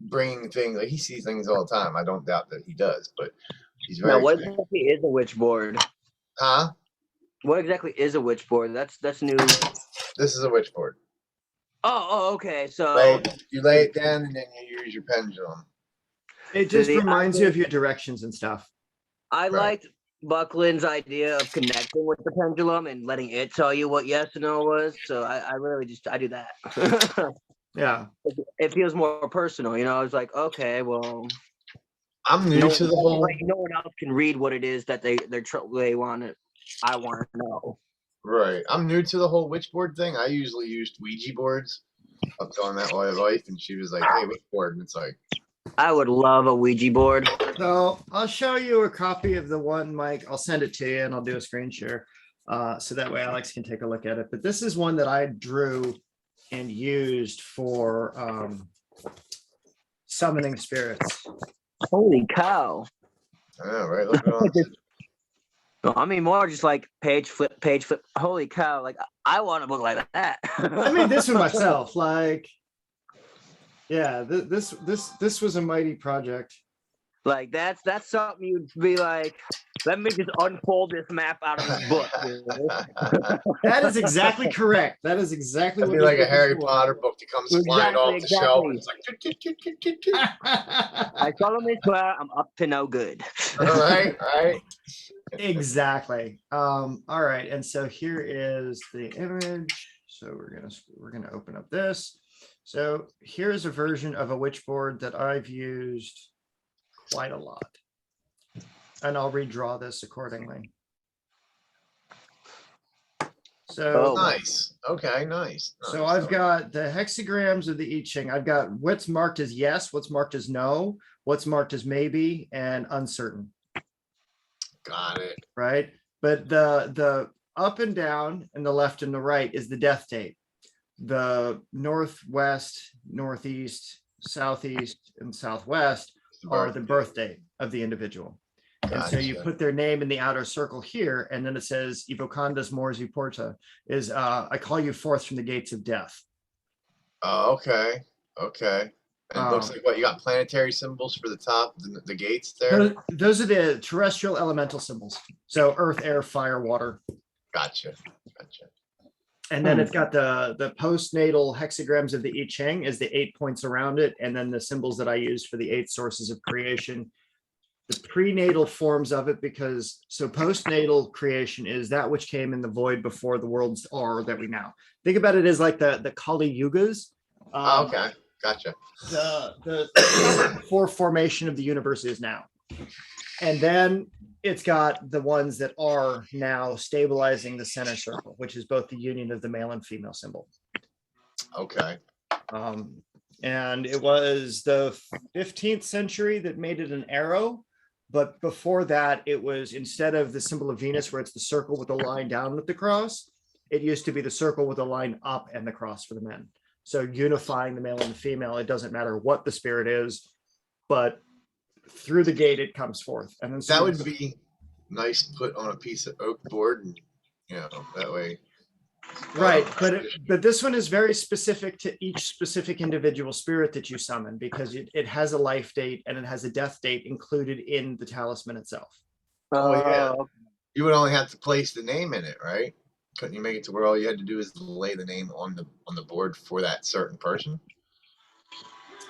bringing things, like he sees things all the time. I don't doubt that he does, but he's Now, very. what exactly is a witch board? Huh? What exactly is a witch board? That's new. This is a witch board. Oh, okay. So You lay it down, and then you use your pendulum. It just See, reminds you of your directions and stuff. I Right. liked Buckland's idea of connecting with the pendulum and letting it tell you what yes and no was. So I really just I do that. Yeah. It feels more personal, you know. It's like, okay, well, I'm new to the whole. no one else can read what it is that they want it. I want to know. Right. I'm new to the whole witch board thing. I usually used Ouija boards up till I met my wife, and she was like, "Hey, witch board," and it's like, I would love a Ouija board. So I'll show you a copy of the one, Mike. I'll send it to you, and I'll do a screen share, so that way Alex can take a look at it. But this is one that I drew and used for summoning spirits. Holy cow! "Oh, right, look at all this." No, I mean more just like page flip. Holy cow! Like I want to look like that. I made this one myself. Like, yeah, this was a mighty project. Like that's something you'd be like, let me just unfold this map out of this book. You know? That is exactly correct. That is exactly It'd what be like a this Harry was. Potter book that comes flying off the shelf, and it's like, I solemnly swear I'm up to no good. right. Exactly. All right, and so here is the image. So we're gonna open up this. So here's a version of a witch board that I've used quite a lot, and I'll redraw this accordingly. So Nice. Okay, nice. so I've got the hexagrams of the I Ching. I've got what's marked as yes, what's marked as no, what's marked as maybe, and uncertain. Got it. Right? But the up and down and the left and the right is the death date. The northwest, northeast, southeast, and southwest are the birth date of the individual. And so you put their name in the outer circle here, and then it says Evocandas Mors Porta is I call you forth from the gates of death. Oh, okay. Okay. And it looks like what you got, planetary symbols for the top, the gates there. Those are the terrestrial elemental symbols. So earth, air, fire, water. Gotcha. And then it's got the postnatal hexagrams of the I Ching as the 8 points around it, and then the symbols that I used for the 8 sources of creation. The prenatal forms of it, because so postnatal creation is that which came in the void before the worlds are that we now think about it as like the Kali Yugas. Okay, gotcha. The before formation of the universe is now, and then it's got the ones that are now stabilizing the center circle, which is both the union of the male and female symbol. Okay. And it was the 15th century that made it an arrow. But before that, it was, instead of the symbol of Venus, where it's the circle with the line down with the cross, it used to be the circle with the line up and the cross for the men. So unifying the male and the female, it doesn't matter what the spirit is, but through the gate it comes forth. And then that would be nice put on a piece of oak board, and that way. Right, but this one is very specific to each specific individual spirit that you summon, because it has a life date and it has a death date included in the talisman itself. Oh yeah, you would only have to place the name in it, right? Couldn't you make it to where all you had to do is lay the name on the board for that certain person?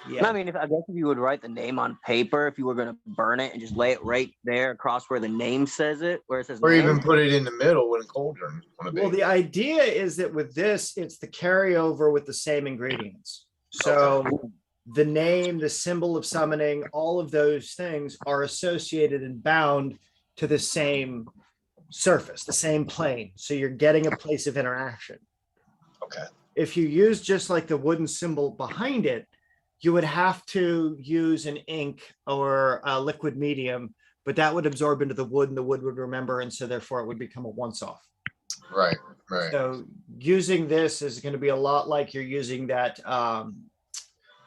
Yeah. I mean, I guess if you would write the name on paper, if you were going to burn it and just lay it right there across where the name says it, where it says or name. Even put it in the middle in a cauldron. Well, the idea is that with this, it's the carryover with the same ingredients. So the name, the symbol of summoning, all of those things are associated and bound to the same surface, the same plane. So you're getting a place of interaction. Okay. If you use just like the wooden symbol behind it, you would have to use an ink or a liquid medium, but that would absorb into the wood and the wood would remember. And so therefore it would become a once-off. Right. So using this is going to be a lot like you're using that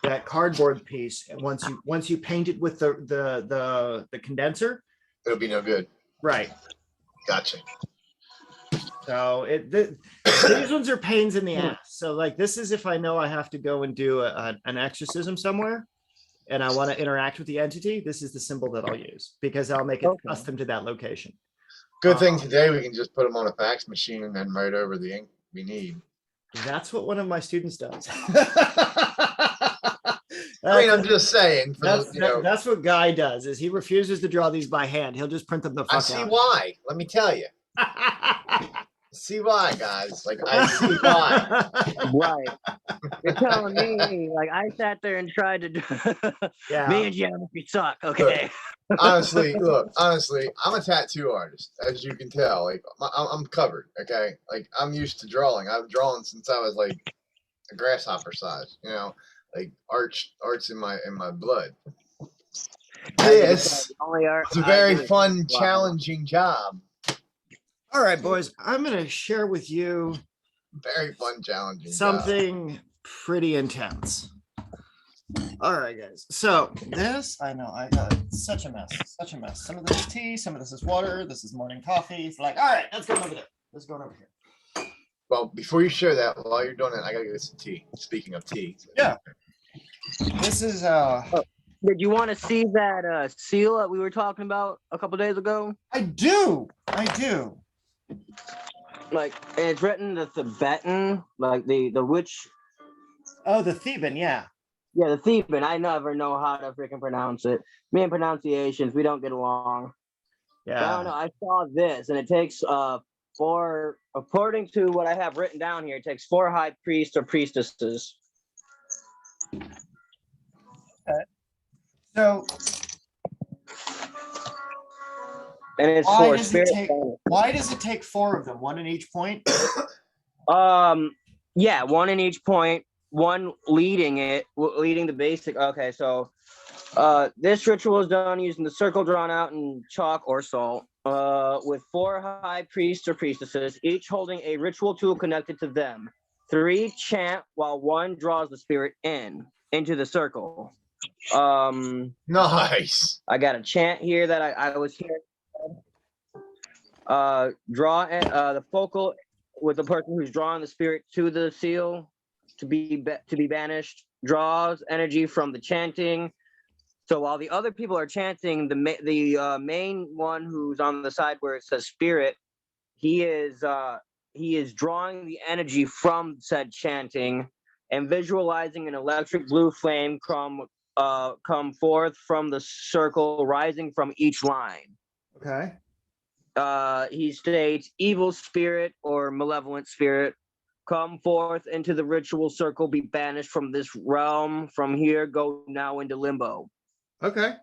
that cardboard piece. And once you paint it with the condenser, it'll be no good. Right. Gotcha. So these ones are pains in the ass. So like this is if I know I have to go and do an exorcism somewhere and I want to interact with the entity, this is the symbol that I'll use because I'll make it custom to that location. Good thing today we can just put them on a fax machine and then write over the ink we need. That's what one of my students does. I mean, I'm just saying. That's what Guy does. Is he refuses to draw these by hand. He'll just print them the fuck out. I see why. Let me tell you. See why, guys. Like, I see why. Right. You're telling me, like, I sat there and tried to do me and geometry suck, okay? Look, honestly, I'm a tattoo artist, as you can tell. Like, I'm covered, okay? Like, I'm used to drawing. I've drawn since I was, like, a grasshopper size, like, art's in my blood. This is a very fun, challenging job. All right, boys, I'm going to share with you very fun, challenging something pretty intense. All right, guys. So this, I know, I got such a mess. Some of this is tea, some of this is water, this is morning coffee. It's like, all right, let's go over there. Let's go over here. Well, before you share that, while you're doing it, I got to get some tea. Speaking of tea. Yeah. This is Did you want to see that seal that we were talking about a couple days ago? I do. Like, and it's written the Tibetan, like the witch. Oh, the Theban, yeah. Yeah, the Theban. I never know how to freaking pronounce it. Me and pronunciations, we don't get along. Yeah. But I don't know. I saw this, and it takes according to what I have written down here, it takes 4 high priests or priestesses. Okay. So. And it's why does it take 4 of them? 1 in each point? Yeah, 1 in each point, 1 leading the basic. Okay, so this ritual is done using the circle drawn out in chalk or salt, with 4 high priests or priestesses, each holding a ritual tool connected to them. 3 chant while 1 draws the spirit into the circle. Nice. I got a chant here that I was hearing. Draw the focal with the person who's drawing the spirit to the seal to be banished, draws energy from the chanting. So while the other people are chanting, the main one who's on the side where it says spirit, he is he is drawing the energy from said chanting and visualizing an electric blue flame come forth from the circle, rising from each line. Okay. He states, evil spirit or malevolent spirit, come forth into the ritual circle, be banished from this realm. From here, go now into limbo. Okay.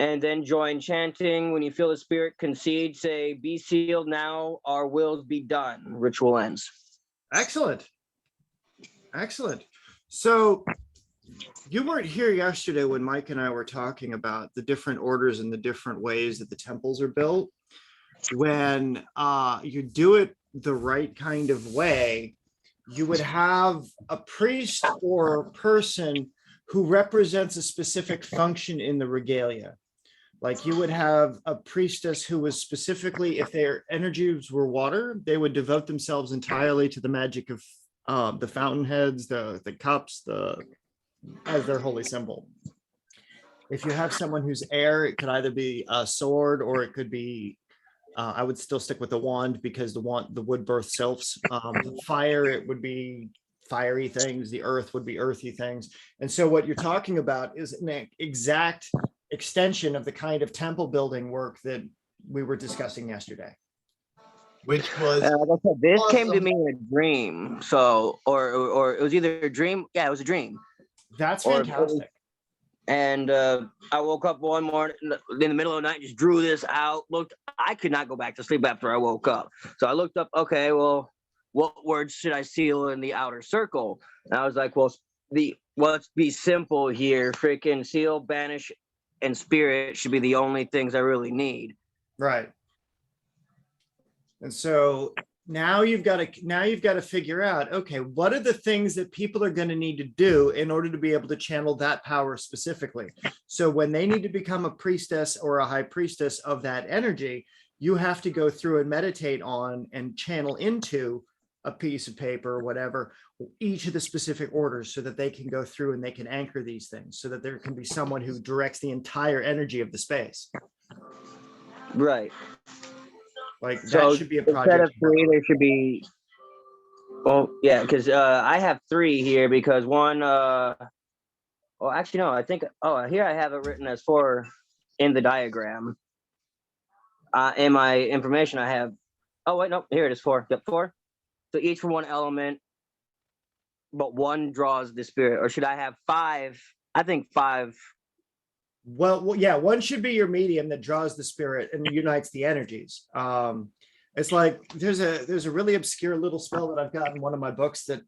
And then join chanting. When you feel the spirit concede, say, be sealed now, our wills be done. Ritual ends. Excellent. Excellent. So you weren't here yesterday when Mike and I were talking about the different orders and the different ways that the temples are built. When you do it the right kind of way, you would have a priest or a person who represents a specific function in the regalia. Like you would have a priestess who was specifically, if their energies were water, they would devote themselves entirely to the magic of the fountainheads, the cups, as their holy symbol. If you have someone who's air, it could either be a sword or it could be, I would still stick with the wand because the wood birth sylphs. Fire, it would be fiery things. The earth would be earthy things. And so what you're talking about is an exact extension of the kind of temple building work that we were discussing yesterday. Which was like I said, this came to awesome. me in a dream. So, or it was either a dream. Yeah, it was a dream. That's Or- fantastic. And I woke up one morning in the middle of the night, just drew this out. Looked, I could not go back to sleep after I woke up. So I looked up, okay, well, what words should I seal in the outer circle? And I was like, well, let's be simple here. Freaking seal, banish, and spirit should be the only things I really need. Right. And so now you've got to figure out, okay, what are the things that people are going to need to do in order to be able to channel that power specifically? So when they need to become a priestess or a high priestess of that energy, you have to go through and meditate on and channel into a piece of paper or whatever, each of the specific orders so that they can go through and they can anchor these things so that there can be someone who directs the entire energy of the space. Right. Like that So should be a instead project. of 3, there should be. Well, yeah, because I have 3 here because one. Well, actually, no. I think. Oh, here I have it written as 4 in the diagram. In my information, I have. Oh wait, no. Here it is 4. Yep, 4. So each for one element, but one draws the spirit. Or should I have 5? I think 5. Well, yeah, one should be your medium that draws the spirit and unites the energies. It's like there's a really obscure little spell that I've got in one of my books that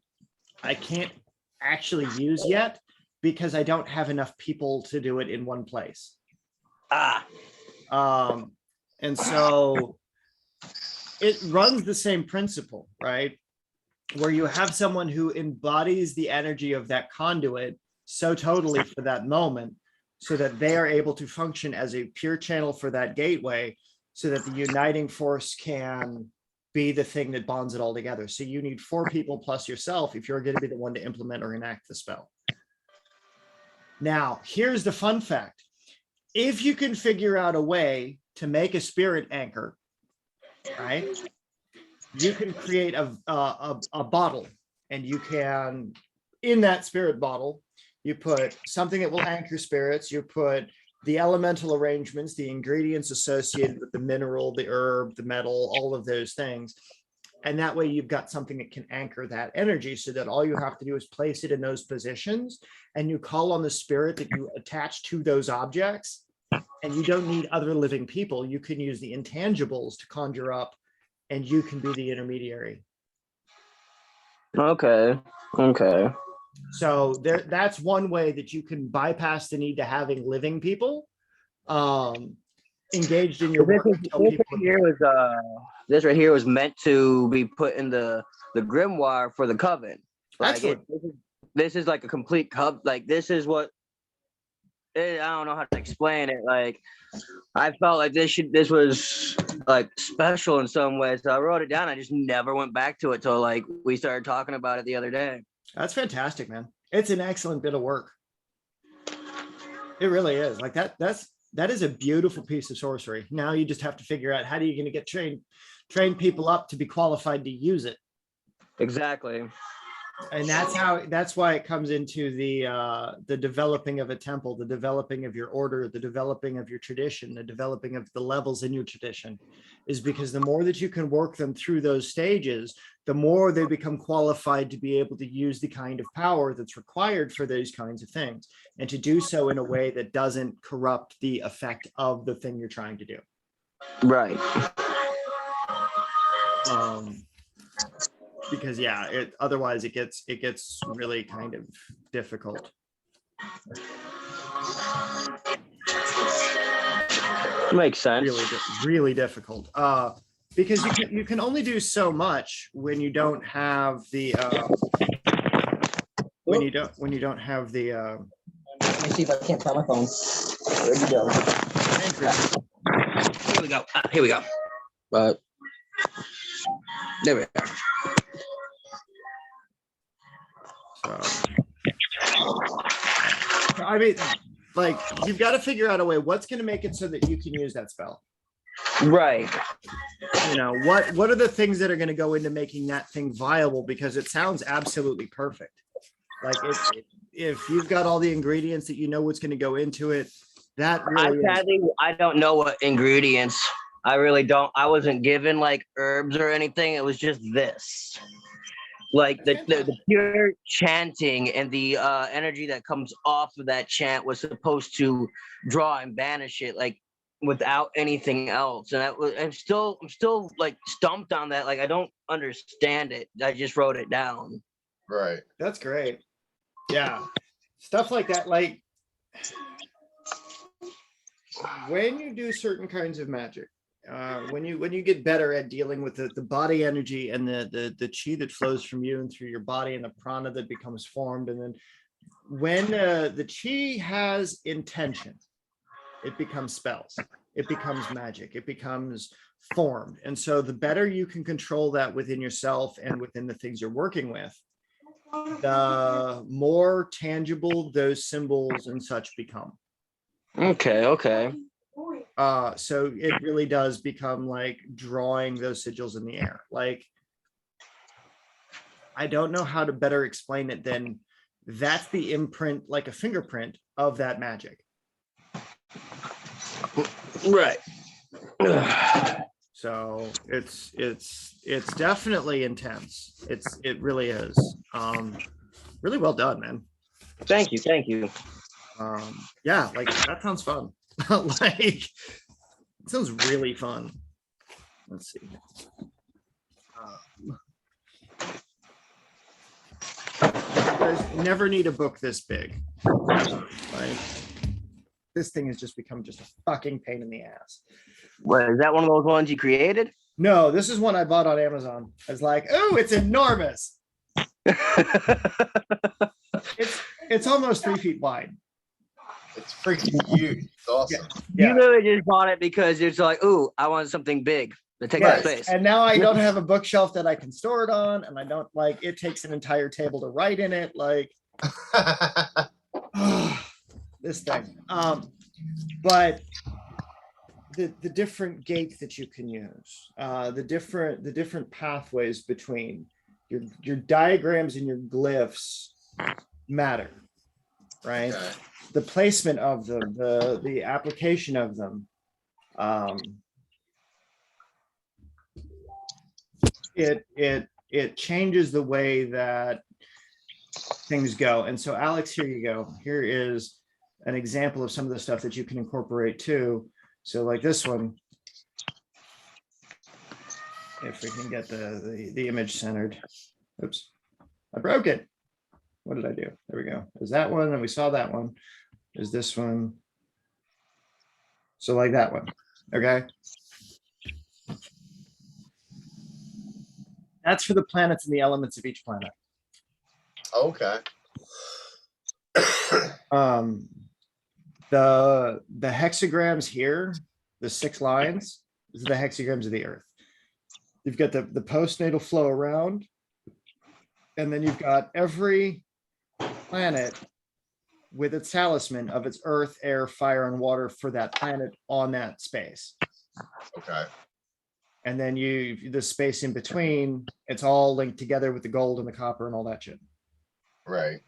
I can't actually use yet because I don't have enough people to do it in one place. And so it runs the same principle, right? Where you have someone who embodies the energy of that conduit so totally for that moment, so that they are able to function as a pure channel for that gateway, so that the uniting force can be the thing that bonds it all together. So you need 4 people plus yourself if you're going to be the one to implement or enact the spell. Now, here's the fun fact. If you can figure out a way to make a spirit anchor, right, you can create a bottle, and you can, in that spirit bottle, you put something that will anchor spirits. You put the elemental arrangements, the ingredients associated with the mineral, the herb, the metal, all of those things. And that way you've got something that can anchor that energy so that all you have to do is place it in those positions and you call on the spirit that you attach to those objects. And you don't need other living people. You can use the intangibles to conjure up and you can be the intermediary. Okay. So that's one way that you can bypass the need to having living people engaged in your work. This right here was meant to be put in the grimoire for the coven. Like this is like a complete like this is what I don't know how to explain it. Like I felt like this was like special in some ways. So I wrote it down. I just never went back to it till like we started talking about it the other day. That's fantastic, man. It's an excellent bit of work. It really is. Like that's that is a beautiful piece of sorcery. Now you just have to figure out how are you going to get train people up to be qualified to use it. Exactly. And that's why it comes into the developing of a temple, the developing of your order, the developing of your tradition, the developing of the levels in your tradition, is because the more that you can work them through those stages, the more they become qualified to be able to use the kind of power that's required for those kinds of things, and to do so in a way that doesn't corrupt the effect of the thing you're trying to do. Right. Because yeah, otherwise it gets really kind of difficult. Makes sense. Really difficult. Because you can only do so much when you don't have the when you don't have the Let me see if I can't find my phone. Where'd you go? Here we go. Here we go. But there we are. So, I mean, like, you've got to figure out a way. What's going to make it so that you can use that spell? Right. You know, what are the things that are going to go into making that thing viable? Because it sounds absolutely perfect. Like, if you've got all the ingredients that you know what's going to go into it, that really I don't know what ingredients. I really don't. I wasn't given like herbs or anything. It was just this. Like the pure chanting and the energy that comes off of that chant was supposed to draw and banish it, like without anything else. And I'm still like stumped on that. Like I don't understand it. I just wrote it down. Right. That's great. Yeah, stuff like that. Like when you do certain kinds of magic, when you get better at dealing with the body energy and the chi that flows from you and through your body, and the prana that becomes formed, and then when the chi has intention, it becomes spells, it becomes magic, it becomes formed. And so the better you can control that within yourself and within the things you're working with, the more tangible those symbols and such become. Okay. So it really does become like drawing those sigils in the air. Like, I don't know how to better explain it than that's the imprint, like a fingerprint of that magic. Right. So it's definitely intense. It really is. Really well done, man. Thank you. Yeah, like that sounds fun. Like, it sounds really fun. Let's see. You guys never need a book this big. Right? This thing has just become just a fucking pain in the ass. What, is that one of those ones you created? No, this is one I bought on Amazon. It's like, oh, it's enormous. It's almost 3 feet wide. It's freaking huge. It's awesome. Yeah. You literally just bought it because it's like, ooh, I want something big to take up space. And now I don't have a bookshelf that I can store it on, and I don't, like, it takes an entire table to write in it. Like, this thing. But the different gates that you can use, the different pathways between your diagrams and your glyphs matter, right? Okay. The placement of them, the application of them, it changes the way that things go. And so, Alex, here you go. Here is an example of some of the stuff that you can incorporate too. So, like this one, if we can get the image centered. Oops, I broke it. What did I do? There we go. There's that one, and we saw that one. There's this one. So like that one, okay? That's for the planets and the elements of each planet. Okay. The hexagrams here, the 6 lines, these are the hexagrams of the Earth. You've got the postnatal flow around, and then you've got every planet with its talisman of its earth, air, fire, and water for that planet on that space. Okay. And then the space in between, it's all linked together with the gold and the copper and all that shit. Right.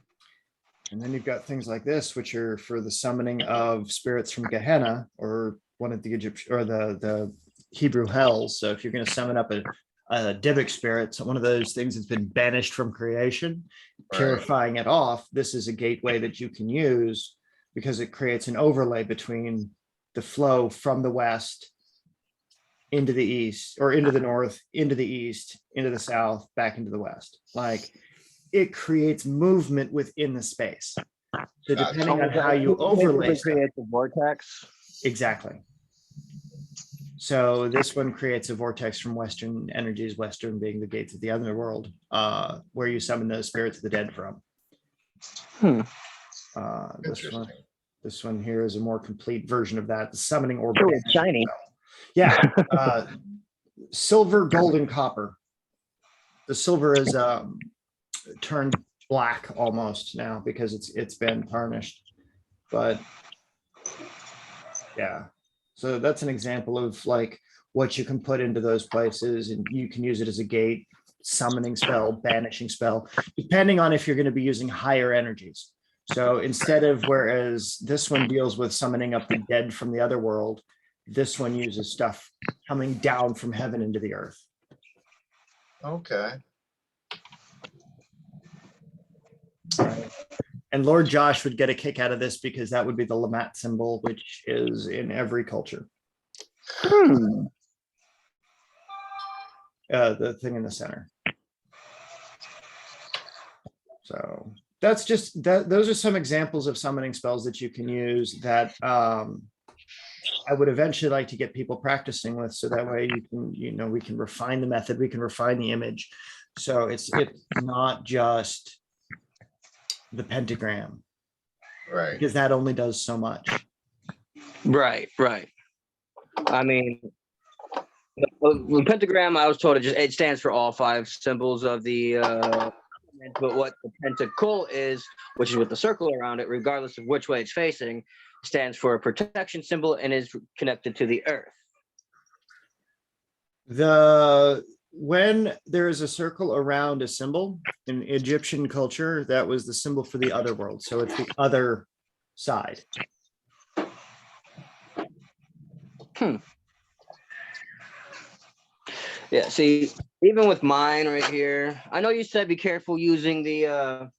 And then you've got things like this, which are for the summoning of spirits from Gehenna, or one of the Egyptian or the Hebrew hells. So if you're going to summon up a Dybbuk spirit, so one of those things that's been banished from creation, purifying it off, this is a gateway that you can use because it creates an overlay between the flow from the west into the east, or into the north, into the east, into the south, back into the west. Like, it creates movement within the space. So depending on how you overlay stuff, create the vortex. exactly. So this one creates a vortex from Western energies, Western being the gates of the other world, where you summon those spirits of the dead from. This one here is a more complete version of that. The summoning orb. Oh, it's shiny. Yeah. Silver, gold, and copper. The silver is turned black almost now because it's been tarnished. But yeah. So that's an example of like what you can put into those places, and you can use it as a gate, summoning spell, banishing spell, depending on if you're going to be using higher energies. So instead of, whereas this one deals with summoning up the dead from the other world, this one uses stuff coming down from heaven into the earth. Okay. And Lord Josh would get a kick out of this because that would be the Lamat symbol, which is in every culture. The thing in the center. So that's just that. Those are some examples of summoning spells that you can use that I would eventually like to get people practicing with, so that way we can refine the method, we can refine the image. So it's not just the pentagram, Right. because that only does so much. Right. I mean, the pentagram, I was told it stands for all 5 symbols of the but what the pentacle is, which is with the circle around it, regardless of which way it's facing, stands for a protection symbol and is connected to the earth. When there is a circle around a symbol in Egyptian culture, that was the symbol for the other world. So it's the other side. Yeah, see, even with mine right here, I know you said be careful using the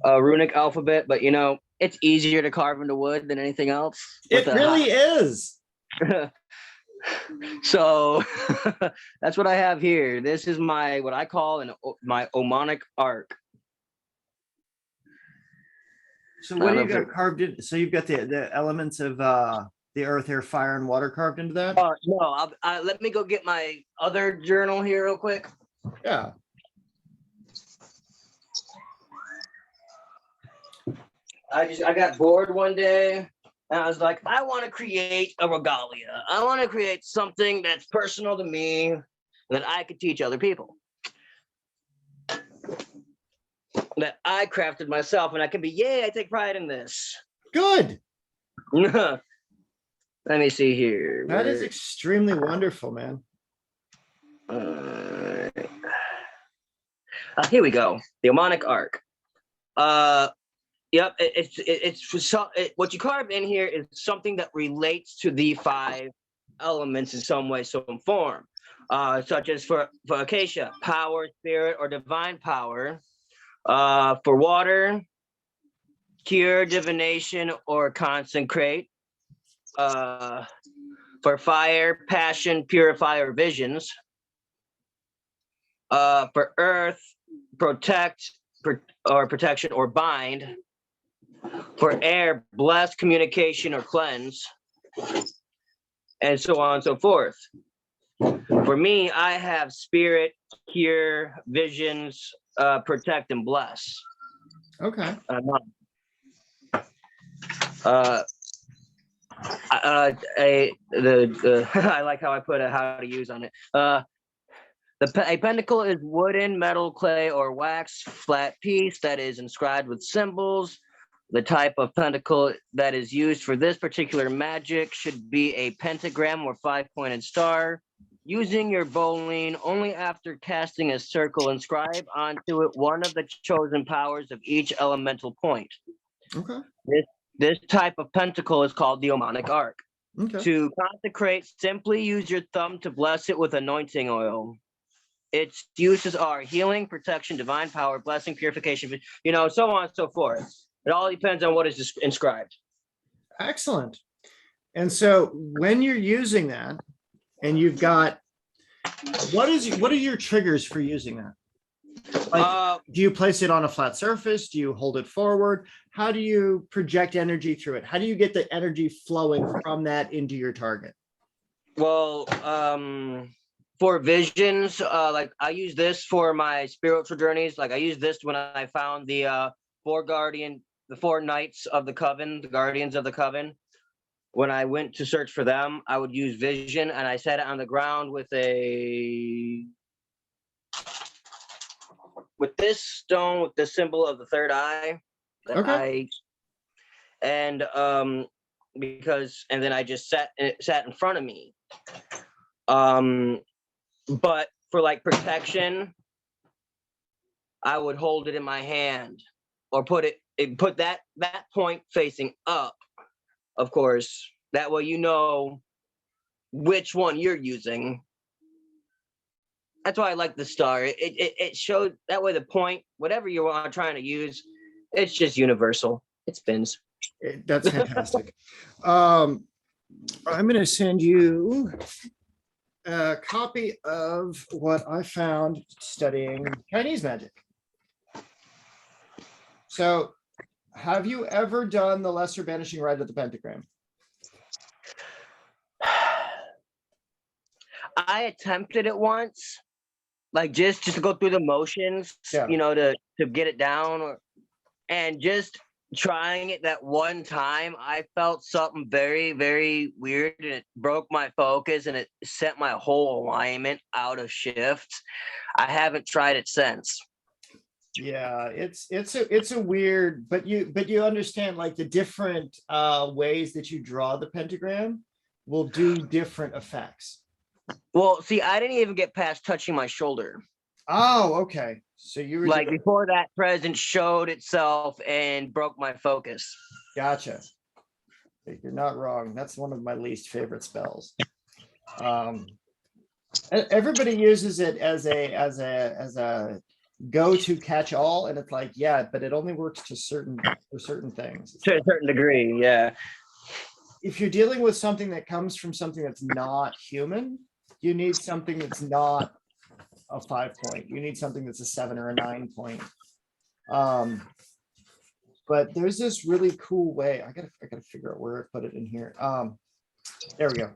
runic alphabet, but it's easier to carve into wood than anything else. It really is. So that's what I have here. This is what I call my Omonic arc. So what do you got carved in? So you've got the elements of the earth, air, fire, and water carved into that? No, let me go get my other journal here real quick. Yeah. I got bored one day. And I was like, I want to create a regalia. I want to create something that's personal to me that I could teach other people. That I crafted myself, and I can be, I take pride in this. Good. Let me see here. That is extremely wonderful, man. Here we go. The Omonic arc. Yep, it's what you carve in here is something that relates to the 5 elements in some way, some form, such as for Acacia, power, spirit, or divine power. For water, cure, divination, or consecrate. For fire, passion, purify, or visions. For earth, protect, or protection, or bind. For air, bless, communication, or cleanse, and so on and so forth. For me, I have spirit, cure, visions, protect, and bless. Okay. I like how I put how to use on it. A pentacle is wooden, metal, clay, or wax flat piece that is inscribed with symbols The type of pentacle that is used for this particular magic should be a pentagram or 5-pointed star. Using your bowline only after casting a circle, inscribe onto it one of the chosen powers of each elemental point. Okay. This type of pentacle is called the Omonic Arc. Okay. To consecrate, simply use your thumb to bless it with anointing oil. Its uses are healing, protection, divine power, blessing, purification, so on and so forth. It all depends on what is inscribed. Excellent. And so when you're using that, and you've got, what are your triggers for using that? Like, do you place it on a flat surface? Do you hold it forward? How do you project energy through it? How do you get the energy flowing from that into your target? Well, for visions, like I use this for my spiritual journeys. Like I use this when I found the four knights of the coven, the guardians of the coven. When I went to search for them, I would use vision, and I set it on the ground with this stone with the symbol of the third eye. Okay. And then I just sat in front of me. But for like protection, I would hold it in my hand or put that point facing up, of course. That way you know which one you're using. That's why I like the star. It showed that way the point, whatever you are trying to use, it's just universal. It spins. That's fantastic. I'm going to send you a copy of what I found studying Chinese magic. So, have you ever done the lesser banishing rite of the pentagram? I attempted it once, like just to go through the motions, Yeah. to get it down, and just trying it that one time, I felt something very, very weird, and it broke my focus, and it sent my whole alignment out of shift. I haven't tried it since. Yeah, it's a weird, but you understand, like, the different ways that you draw the pentagram will do different effects. Well, see, I didn't even get past touching my shoulder. Oh, okay. So you were like before that presence showed itself and broke my focus. Gotcha. You're not wrong. That's one of my least favorite spells. Everybody uses it as a go-to catch-all, and it's like, yeah, but it only works for certain things. To a certain degree, yeah. If you're dealing with something that comes from something that's not human, you need something that's not a 5-point. You need something that's a 7 or a 9-point. But there's this really cool way. I gotta figure out where I put it in here. There we go.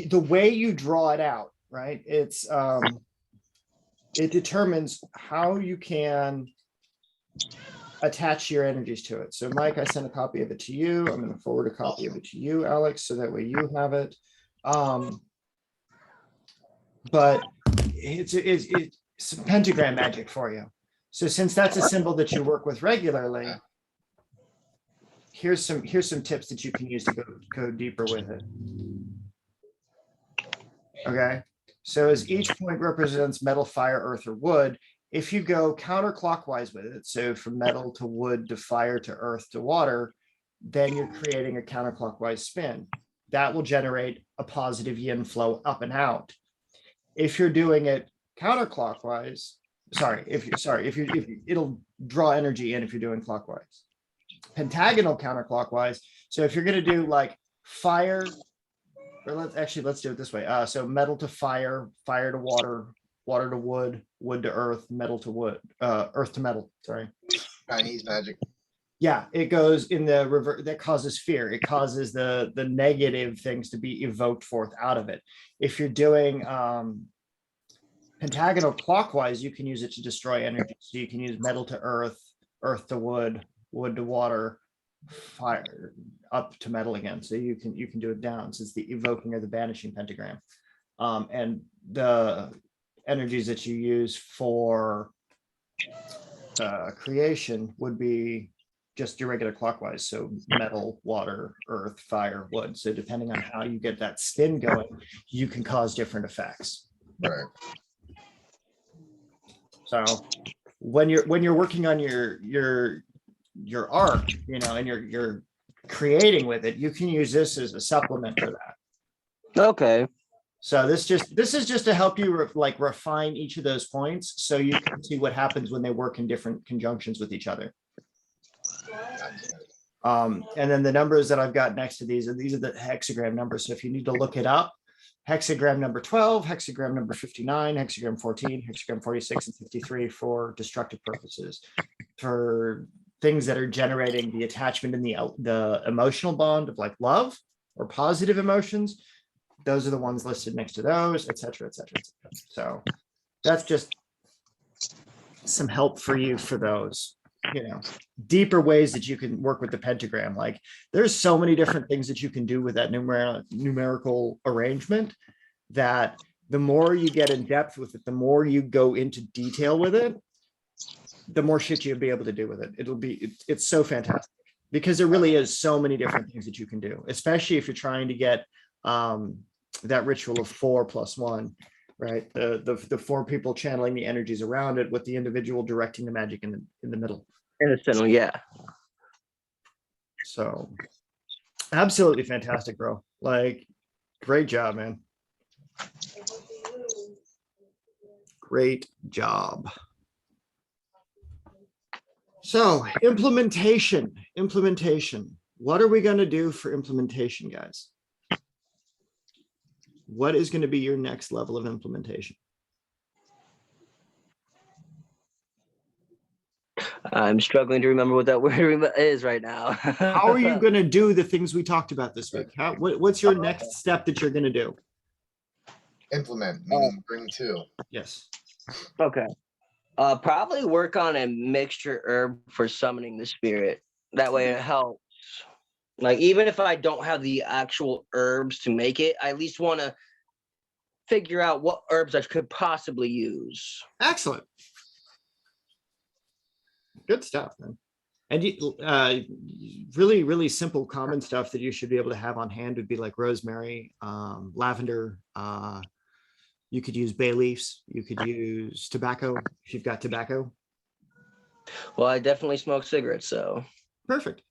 The way you draw it out, right? It's it determines how you can attach your energies to it. So Mike, I sent a copy of it to you. I'm going to forward a copy of it to you, Alex, so that way you have it. But it's some pentagram magic for you. So since that's a symbol that you work with regularly, here's some tips that you can use to go deeper with it. Okay. So as each point represents metal, fire, earth, or wood, if you go counterclockwise with it, so from metal to wood to fire to earth to water, then you're creating a counterclockwise spin. That will generate a positive yin flow up and out. If you're doing it counterclockwise, it'll draw energy in if you're doing clockwise. Pentagonal counterclockwise. So if you're going to do like fire, or let's do it this way. So metal to fire, fire to water, water to wood, wood to earth, metal to wood, earth to metal. Sorry. Chinese magic. Yeah, it goes in the reverse. That causes fear. It causes the negative things to be evoked forth out of it. If you're doing pentagonal clockwise, you can use it to destroy energy. So you can use metal to earth, earth to wood, wood to water, fire up to metal again. So you can do it down. So it's the evoking or the banishing pentagram. And the energies that you use for creation would be just your regular clockwise. So metal, water, earth, fire, wood. So depending on how you get that spin going, you can cause different effects. Right. So when you're working on your arc, you know, and you're creating with it, you can use this as a supplement for that. Okay. So this is just to help you like refine each of those points so you can see what happens when they work in different conjunctions with each other. And then the numbers that I've got next to these are the hexagram numbers. So if you need to look it up, hexagram number 12, hexagram number 59, hexagram 14, hexagram 46, and 53 for destructive purposes. For things that are generating the attachment in the emotional bond of like love or positive emotions, those are the ones listed next to those, et cetera, et cetera, et cetera. So that's just some help for you for those, you know, deeper ways that you can work with the pentagram. Like there's so many different things that you can do with that numerical arrangement, that the more you get in depth with it, the more you go into detail with it, the more shit you'll be able to do with it. It's so fantastic because there really is so many different things that you can do, especially if you're trying to get that ritual of 4 + 1, right? The 4 people channeling the energies around it with the individual directing the magic in the middle. In the center, yeah. So absolutely fantastic, bro. Like, great job, man. Great job. So implementation. What are we going to do for implementation, guys? What is going to be your next level of implementation? I'm struggling to remember what that word is right now. How are you going to do the things we talked about this week? What's your next step that you're going to do? Implement, meaning bring to. Yes. Okay. Probably work on a mixture herb for summoning the spirit. That way it helps. Like, even if I don't have the actual herbs to make it, I at least want to figure out what herbs I could possibly use. Excellent. Good stuff, man. And really, really simple, common stuff that you should be able to have on hand would be like rosemary, lavender. You could use bay leaves. You could use tobacco if you've got tobacco. Well, I definitely smoke cigarettes, so perfect.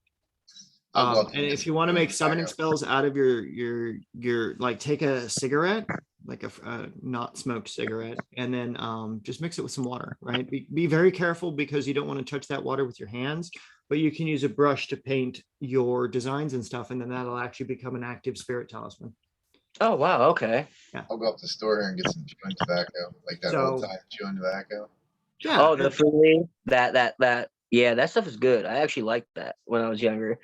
And if you want to make summoning spells out of your like, take a cigarette, like a not smoked cigarette, and then just mix it with some water, right? Be very careful because you don't want to touch that water with your hands, but you can use a brush to paint your designs and stuff, and then that'll actually become an active spirit talisman. Oh, wow. Okay. Yeah. I'll go up to the store here and get some chewing tobacco, like that old time chewing tobacco. Yeah. Oh, the fruity, that. Yeah, that stuff is good. I actually liked that when I was younger.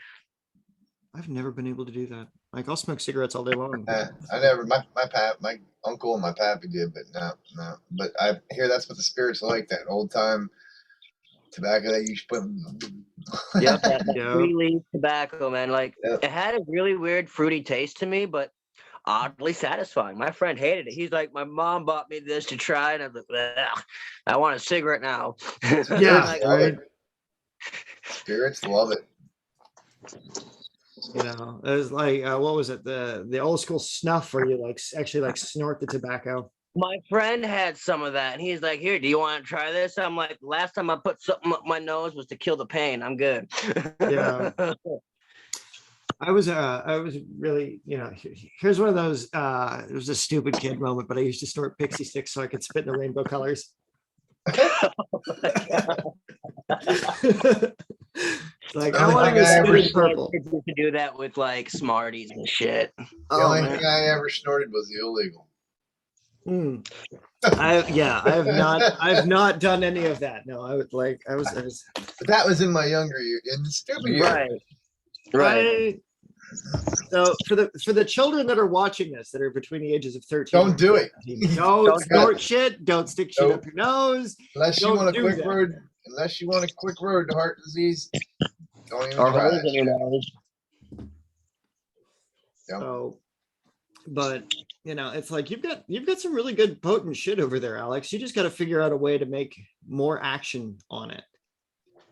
I've never been able to do that. Like, I'll smoke cigarettes all day long. I never. My uncle and my pappy did, but no. But I hear that's what the spirits like, that old time tobacco that you should put. Yep, that fruity tobacco, man. Like, it had a really weird fruity taste to me, but oddly satisfying. My friend hated it. He's like, my mom bought me this to try, and I was like, I want a cigarette now. Yeah, like, right. Spirits love it. You know, it was like, what was it? The old school snuff where you actually snort the tobacco. My friend had some of that, and he's like, here, do you want to try this? I'm like, last time I put something up my nose was to kill the pain. I'm good. Yeah. I was really, you know, here's one of those, it was a stupid kid moment, but I used to snort pixie sticks so I could spit in the rainbow colors. Like, I want to spit in purple. To do that with like Smarties and shit. The only thing I ever snorted was the illegal. I have not done any of that. No, I was. But that was in my younger year, in the stupid year. Right. So for the children that are watching this, that are between the ages of 13, don't do it. Don't snort shit. Don't stick shit up your nose. Unless you want a quick road. Unless you want a quick road to heart disease, don't even try that. So, but you know, it's like you've got some really good potent shit over there, Alex. You just got to figure out a way to make more action on it.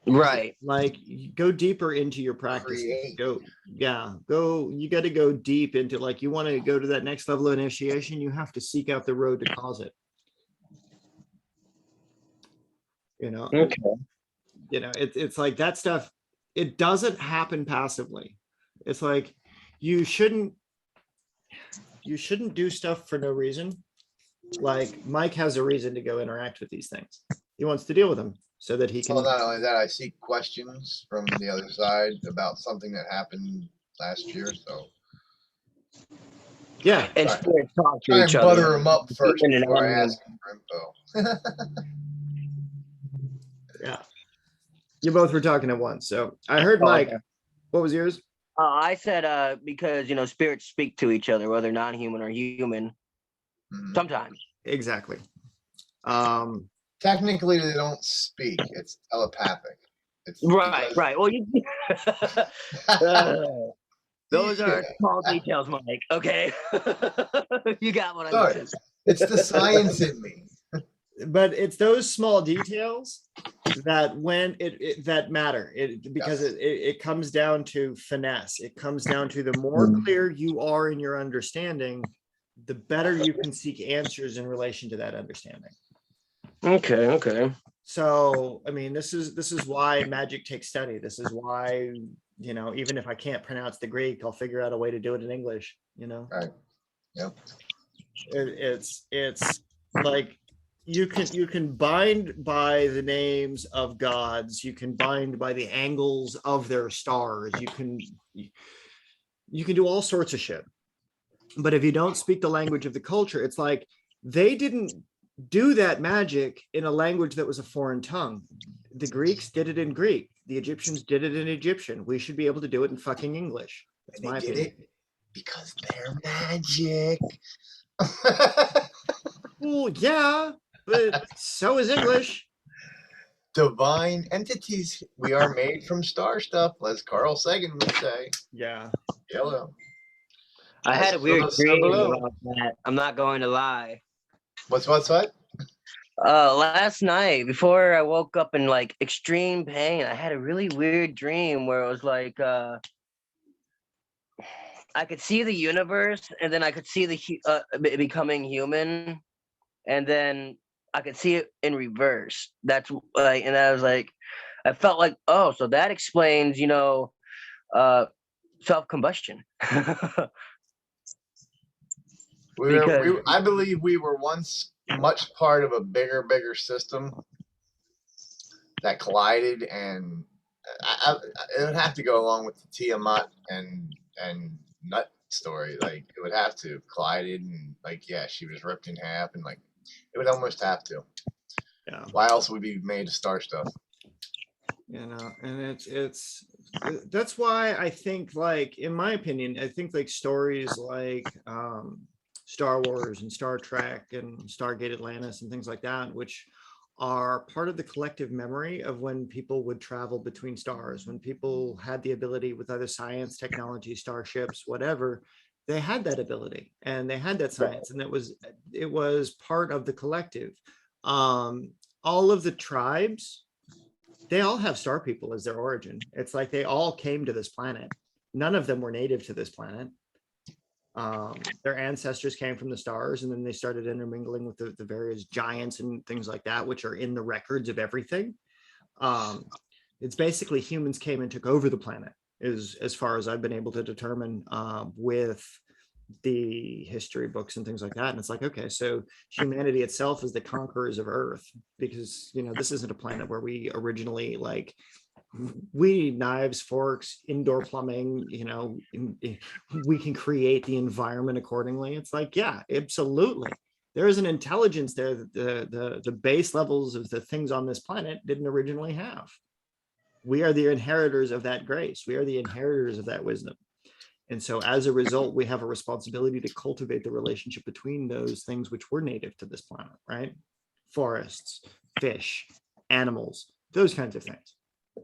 Right. Like, go deeper into your practices. Create. You got to go deep into, like, you want to go to that next level of initiation, you have to seek out the road to cause it. Okay. It's like that stuff, it doesn't happen passively. It's like you shouldn't do stuff for no reason. Like, Mike has a reason to go interact with these things. He wants to deal with them so that he can. Well, not only that, I seek questions from the other side about something that happened last year. So Yeah. And Right. spirits talk to try each and other. butter them up first Human and before I animal. ask them for info. Yeah. You both were talking at once. So I heard Oh, Mike. okay. What was yours? I said because spirits speak to each other, whether non-human or human. Mhm. Sometimes. Exactly. Technically, they don't speak. It's telepathic. It's Right. Well, those are small details, Mike. Okay. You got what I Sorry. meant. It's the science in me. But it's those small details that that matter, because Yes. it comes down to finesse. It comes down to, the more clear you are in your understanding, the better you can seek answers in relation to that understanding. Okay. So, I mean, this is why magic takes study. This is why, even if I can't pronounce the Greek, I'll figure out a way to do it in English. Right. Yep. It's like, you can bind by the names of gods, you can bind by the angles of their stars, you can do all sorts of shit. But if you don't speak the language of the culture, it's like, they didn't do that magic in a language that was a foreign tongue. The Greeks did it in Greek, the Egyptians did it in Egyptian. We should be able to do it in fucking English. That's my opinion. It because they're magic. Well, yeah, but so is English. Divine entities. We are made from star stuff, as Carl Sagan would say. Yeah. Yellow. I had a weird dream about that. I'm not going to lie. What? Last night, before I woke up in like extreme pain, I had a really weird dream where it was like I could see the universe, and then I could see becoming human, and then I could see it in reverse. That's like, and I was like, I felt like, oh, so that explains, self-combustion. I believe we were once much part of a bigger system that collided, and it would have to go along with the Tiamat and Nut story. Like, it would have to collided, and like, yeah, she was ripped in half, and like, it would almost have to. Yeah. Why else would we be made of star stuff? And that's why I think, like, in my opinion, I think like stories like Star Wars and Star Trek and Stargate Atlantis and things like that, which are part of the collective memory of when people would travel between stars, when people had the ability with other science, technology, starships, whatever, they had that ability and they had that science, and it was part of the collective. All of the tribes, they all have star people as their origin. It's like they all came to this planet. None of them were native to this planet. Their ancestors came from the stars, and then they started intermingling with the various giants and things like that, which are in the records of everything. It's basically humans came and took over the planet, is as far as I've been able to determine with the history books and things like that. And it's like, okay, so humanity itself is the conquerors of Earth, because this isn't a planet where we originally, like, we need knives, forks, indoor plumbing, we can create the environment accordingly. It's like, yeah, absolutely, there is an intelligence there that the base levels of the things on this planet didn't originally have. We are the inheritors of that grace, we are the inheritors of that wisdom. And so as a result, we have a responsibility to cultivate the relationship between those things which were native to this planet, right? Forests, fish, animals, those kinds of things,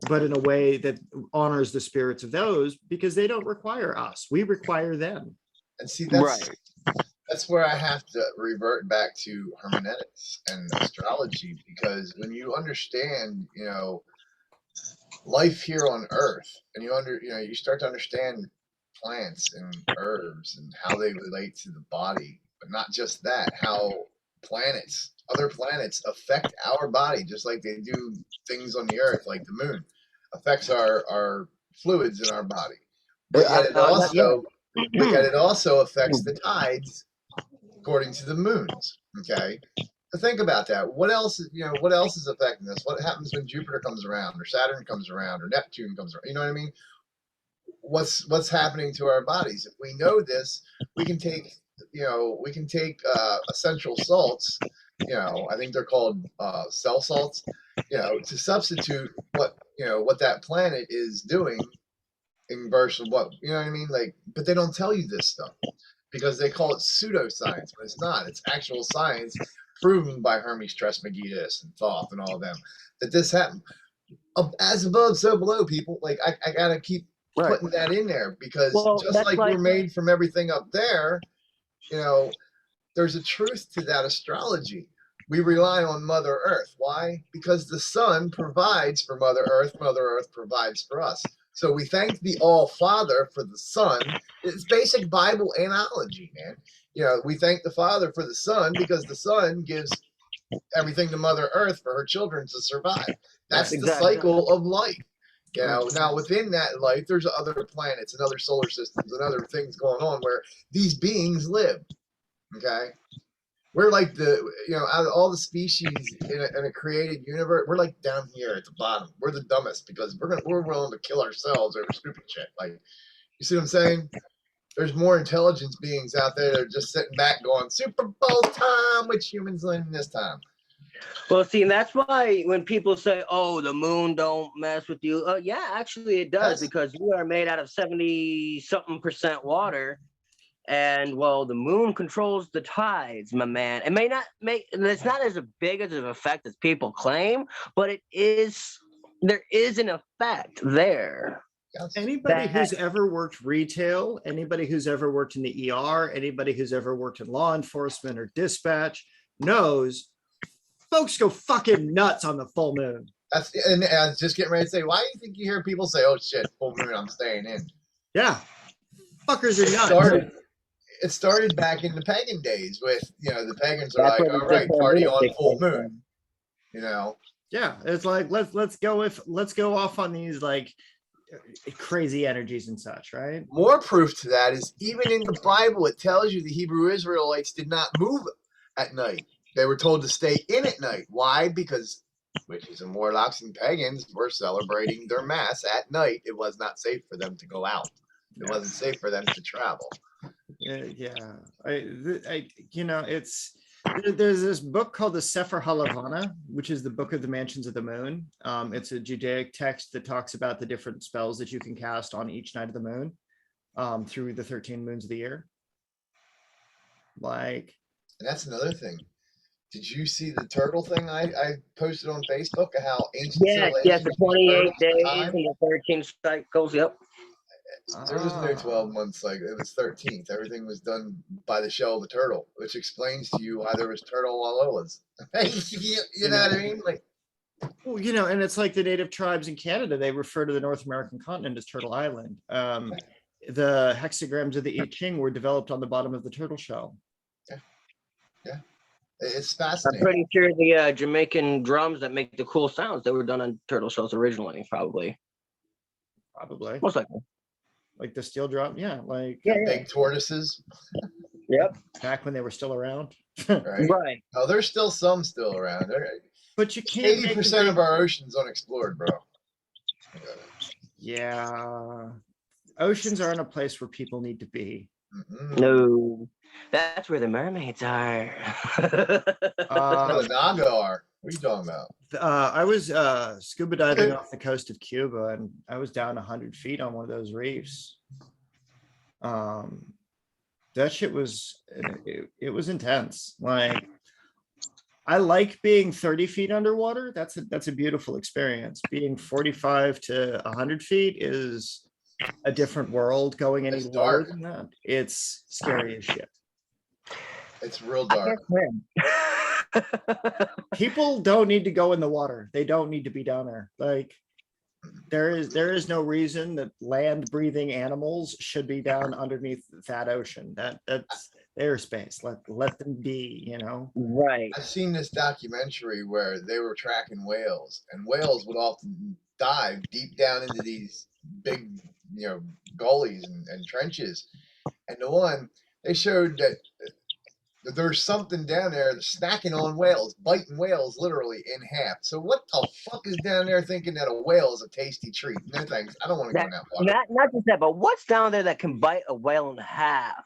but in a way that honors the spirits of those, because they don't require us, we require them. And see, that's where I have to revert back to hermeneutics and astrology, because when you understand, life here on Earth, and you start to understand plants and herbs and how they relate to the body, but not just that, how other planets affect our body, just like they do things on the Earth, like the moon affects our fluids in our body. But yet it Yeah. also, but yet it also affects the tides according to the moons. Okay. So think about that. What else is affecting this? What happens when Jupiter comes around or Saturn comes around or Neptune comes around? You know what I mean? What's happening to our bodies? If we know this, we can take essential salts. I think they're called cell salts. To substitute what that planet is doing in versus what I mean. Like, but they don't tell you this stuff because they call it pseudoscience, but it's not. It's actual science proven by Hermes Trismegistus and Thoth and all of them that this happened. As above, so below, people. Like, I gotta keep putting that in there because just like we're made from everything up there, there's a truth to that astrology. We rely on Mother Earth. Why? Because the sun provides for Mother Earth. Mother Earth provides for us. So we thank the All Father for the sun. It's basic Bible analogy, man. We thank the Father for the sun because the sun gives everything to Mother Earth for her children to survive. That's the cycle of life. Now within that life, there's other planets and other solar systems and other things going on where these beings live. Okay. We're like out of all the species in a created universe, we're like down here at the bottom. We're the dumbest because we're willing to kill ourselves over stupid shit. Like, you see what I'm saying? There's more intelligence beings out there that are just sitting back going, Super Bowl time, which humans learning this time. Well, see, and that's why when people say, "Oh, the moon don't mess with you," yeah, actually it does, because we are made out of 70-something% water. And well, the moon controls the tides, my man. It may not it's not as big as an effect as people claim, but there is an effect there. Anybody who's ever worked retail, anybody who's ever worked in the ER, anybody who's ever worked in law enforcement or dispatch knows folks go fucking nuts on the full moon. And I was just getting ready to say, why do you think you hear people say, "Oh shit, full moon, I'm staying in"? Yeah, fuckers are nuts. It started back in the pagan days with, the pagans are like, all right, party on full moon, Yeah, it's like let's go off on these like crazy energies and such, right? More proof to that is even in the Bible, it tells you the Hebrew Israelites did not move at night. They were told to stay in at night. Why? Because witches and warlocks and pagans were celebrating their mass at night. It was not safe for them to go out. It wasn't safe for them to travel. There's this book called the Sefer HaLavana, which is the Book of the Mansions of the Moon. It's a Judaic text that talks about the different spells that you can cast on each night of the moon through the 13 moons of the year. And that's another thing. Did you see the turtle thing I posted on Facebook of how ancient Yes, the 28 days and the 13 cycles, yep. There was no 12 months, like it was 13th. Everything was done by the shell of the turtle, which explains to you why there was turtle wallowas. You know what I mean? Like, well, and it's like the native tribes in Canada, they refer to the North American continent as Turtle Island. The hexagrams of the I Ching were developed on the bottom of the turtle shell. Yeah. It's fascinating. I'm pretty sure the Jamaican drums that make the cool sounds, they were done on turtle shells originally, probably. Most likely. Like the steel drum, big tortoises. Yep. Back when they were still around. Right. Oh, there's still some still around. But you can't. 80% of our ocean's unexplored, bro. Yeah. Oceans aren't a place where people need to be. No. That's where the mermaids are. The Naga are. What are you talking about? I was scuba diving off the coast of Cuba, and I was down 100 feet on one of those reefs. That shit was it was intense. Like, I like being 30 feet underwater. That's a beautiful experience. Being 45 to 100 feet is a different world. Going any lower than that, it's scary as shit. It's real dark. People don't need to go in the water. They don't need to be down there. Like, there is no reason that land breathing animals should be down underneath that ocean. That's their space. Let them be, you know. Right. I've seen this documentary where they were tracking whales, and whales would often dive deep down into these big, gullies and trenches. And the one they showed that there's something down there that's snacking on whales, biting whales literally in half. So what the fuck is down there thinking that a whale is a tasty treat? No thanks. I don't want to go That, in that water. not just that, but what's down there that can bite a whale in half?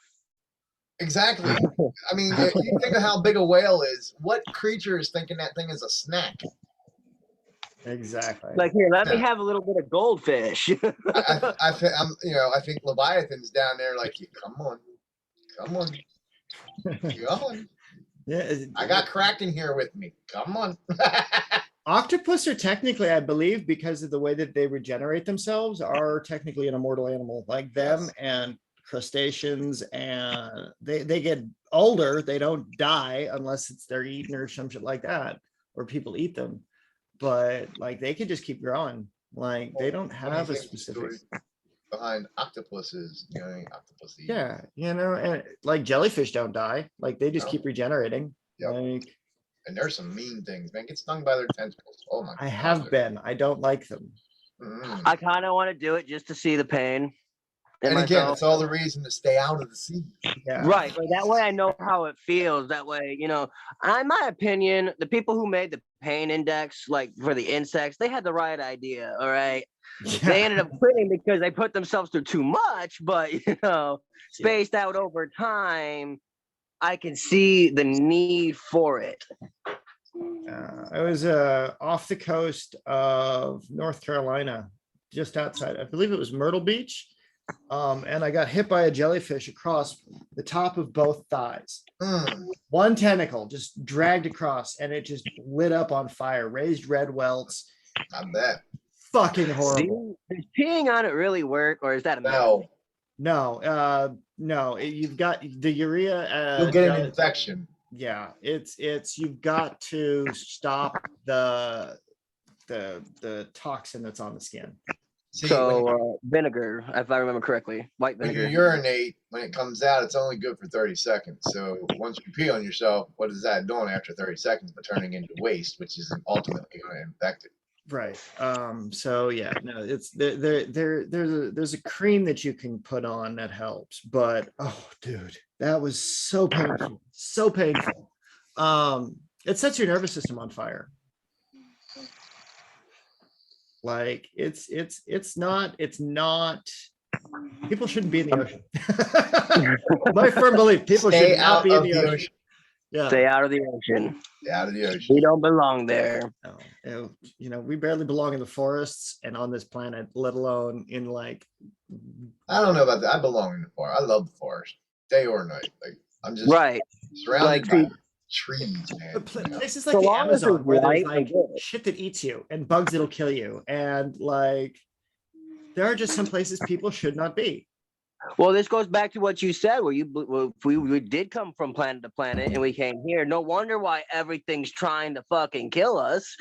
Exactly. I mean, if you think of how big a whale is, what creature is thinking that thing is a snack? Exactly. Like, here, let me Yeah. have a little bit of goldfish. I think Leviathan's down there like, come on, come on. Yeah, I got Kraken here with me. Come on. octopus are technically, I believe, because of the way that they regenerate themselves, are technically an immortal animal like them. Yes. And crustaceans, and they get older. They don't die unless they're eaten or some shit like that, or people eat them. But like they can just keep growing. Like they don't What do you have a think the specific. story behind octopuses? Octopus eat. Yeah, and like jellyfish don't die. Like they just No. keep regenerating. Yep. Like And there's some mean things, man. Get stung by their tentacles. Oh my I god. have been. I don't like them. I kind of want to do it just to see the pain. And again, it's all the reason to stay out of the sea. Yeah. Right. Like that way I know how it feels. That way, in my opinion, the people who made the pain index, like for the insects, they had the right idea. All right. They ended up quitting because they put themselves through too much, but spaced out over time, I can see the need for it. I was off the coast of North Carolina, just outside, I believe it was Myrtle Beach. And I got hit by a jellyfish across the top of both thighs. One tentacle just dragged across, and it just lit up on fire, raised red welts. I bet. Fucking horrible. Does peeing on it really work, or is that a myth? No. No, you've got the urea. You'll get an infection. Yeah, it's you've got to stop the toxin that's on the skin. See, So vinegar, if I remember correctly, white when vinegar. you urinate, when it comes out, it's only good for 30 seconds. So once you pee on yourself, what is that doing after 30 seconds but turning into waste, which is ultimately going to infect it? Right. So yeah, no, it's there's a cream that you can put on that helps, but oh dude, that was so painful. So painful. It sets your nervous system on fire. Like it's not people shouldn't be in the ocean. My firm belief, people should not be in the ocean. Yeah. Stay out of the ocean. Stay out of the ocean. We don't belong there. No, we barely belong in the forests and on this planet, let alone in like. I don't know about that. I belong in the forest. I love the forest, day or night. Like I'm just surrounded by trees, man. Places like the Amazon, where there's like shit that eats you and bugs that'll kill you, and like there are just some places people should not be. Well, this goes back to what you said, where we did come from planet to planet and we came here. No wonder why everything's trying to fucking kill us.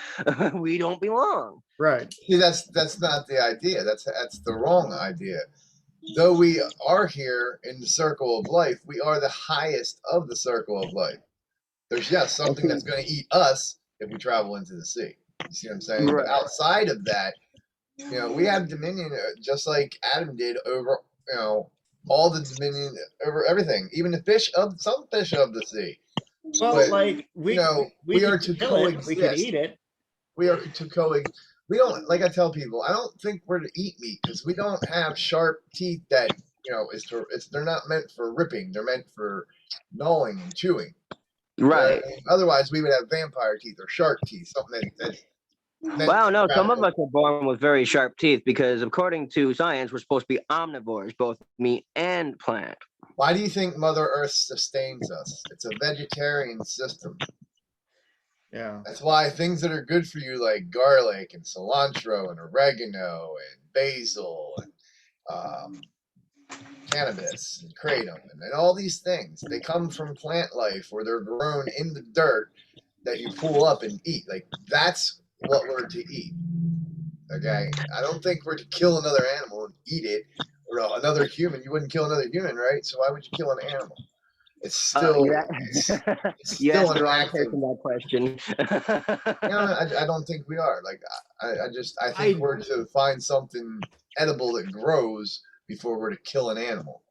We don't belong. Right. See, that's not the idea. That's the wrong idea. Though we are here in the circle of life, we are the highest of the circle of life. There's something that's going to eat us if we travel into the sea. You see what I'm saying? Right. But outside of that, we have dominion just like Adam did over all the dominion over everything, even some fish of the sea. Well, but, like we are to kill it, we can eat it. We are to coexist. We don't, like I tell people, I don't think we're to eat meat because we don't have sharp teeth that they're not meant for ripping. They're meant for gnawing and chewing. Right. Otherwise, we would have vampire teeth or shark teeth, something that's. Wow, no, some of us are born with very sharp teeth because according to science, we're supposed to be omnivores, both meat and plant. Why do you think Mother Earth sustains us? It's a vegetarian system. Yeah. That's why things that are good for you like garlic and cilantro and oregano and basil and cannabis and kratom and all these things, they come from plant life or they're grown in the dirt that you pull up and eat. Like that's what we're to eat. Okay, I don't think we're to kill another animal and eat it, or another human. You wouldn't kill another human, right? So why would you kill an animal? It's still You, it's, it's you still asked an the wrong act of. person that question. I don't think we are. Like I think I we're to find something edible that grows before we're to kill an animal.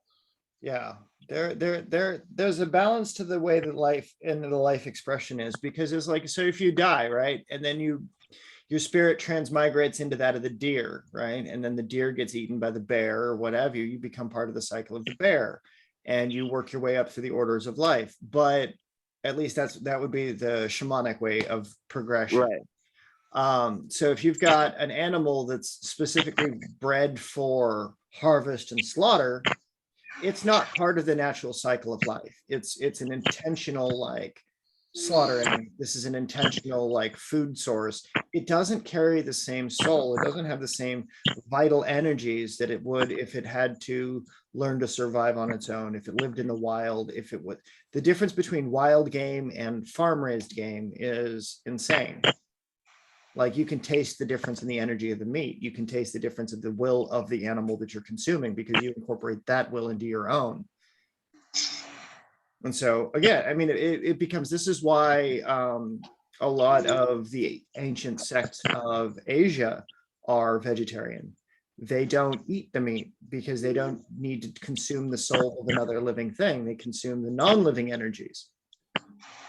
Yeah, there's a balance to the way that life and the life expression is, because it's like, so if you die, right, and then your spirit transmigrates into that of the deer, right, and then the deer gets eaten by the bear or whatever, you become part of the cycle of the bear, and you work your way up through the orders of life. But at least that would be the shamanic way of progression. Right. So if you've got an animal that's specifically bred for harvest and slaughter, it's not part of the natural cycle of life. It's an intentional like slaughtering. This is an intentional like food source. It doesn't carry the same soul. It doesn't have the same vital energies that it would if it had to learn to survive on its own, if it lived in the wild, if it would. The difference between wild game and farm-raised game is insane. Like, you can taste the difference in the energy of the meat. You can taste the difference of the will of the animal that you're consuming, because you incorporate that will into your own. And so again, I mean, it becomes, this is why a lot of the ancient sects of Asia are vegetarian. They don't eat the meat because they don't need to consume the soul of another living thing. They consume the non-living energies.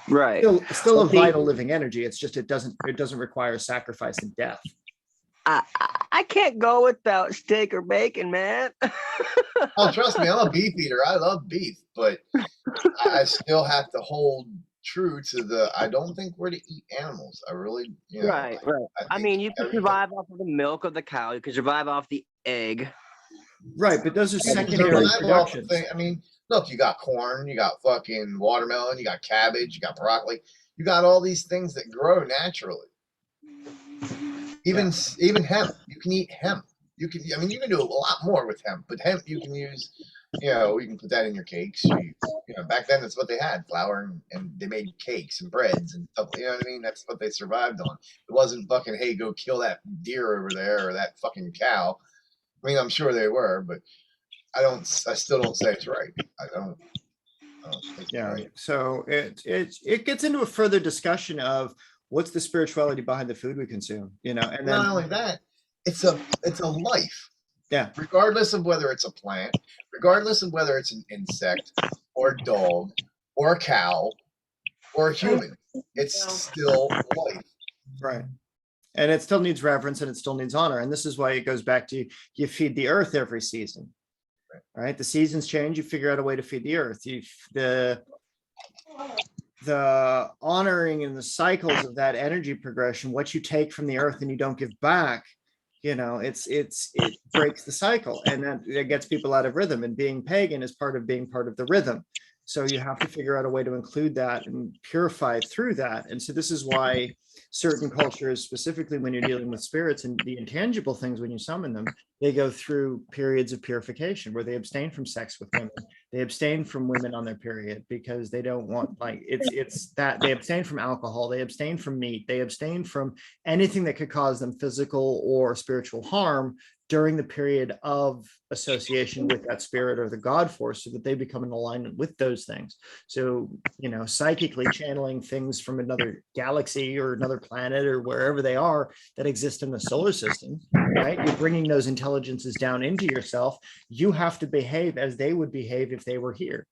Right. Still a vital living energy. It's just it doesn't require sacrifice and death. I can't go without steak or bacon, man. Oh, trust me, I'm a beef eater. I love beef, but I still have to hold true to the. I don't think we're to eat animals. I really, Right. I think mean, you can survive off of the milk of the cow. You can survive off the egg. Right, but those are You can secondary survive off the productions. thing. I mean, look, you got corn, you got fucking watermelon, you got cabbage, you got broccoli, you got all these things that grow naturally. Even hemp, you can eat hemp. You can, I mean, you can do a lot more with hemp, but hemp you can use. You can put that in your cakes. Back then that's what they had, flour, and they made cakes and breads and stuff. You know what I mean? That's what they survived on. It wasn't fucking, hey, go kill that deer over there or that fucking cow. I mean, I'm sure they were, but I still don't say it's right. I don't think it's right. So it gets into a further discussion of what's the spirituality behind the food we consume, and then not only that, it's a life. Yeah. Regardless of whether it's a plant, regardless of whether it's an insect or a dog or a cow or a human, it's still life. Right. And it still needs reverence and it still needs honor. And this is why it goes back to you feed the earth every season. Right. The seasons change, you figure out a way to feed the earth. The honoring and the cycles of that energy progression, what you take from the earth and you don't give back, it breaks the cycle, and that gets people out of rhythm, and being pagan is part of being part of the rhythm. So you have to figure out a way to include that and purify through that. And so this is why certain cultures, specifically when you're dealing with spirits and the intangible things, when you summon them, they go through periods of purification where they abstain from sex with women. They abstain from women on their period because they don't want, like, it's that they abstain from alcohol, they abstain from meat, they abstain from anything that could cause them physical or spiritual harm during the period of association with that spirit or the God force, so that they become in alignment with those things. So, psychically channeling things from another galaxy or another planet or wherever they are that exist in the solar system, right? You're bringing those intelligences down into yourself. You have to behave as they would behave if they were here.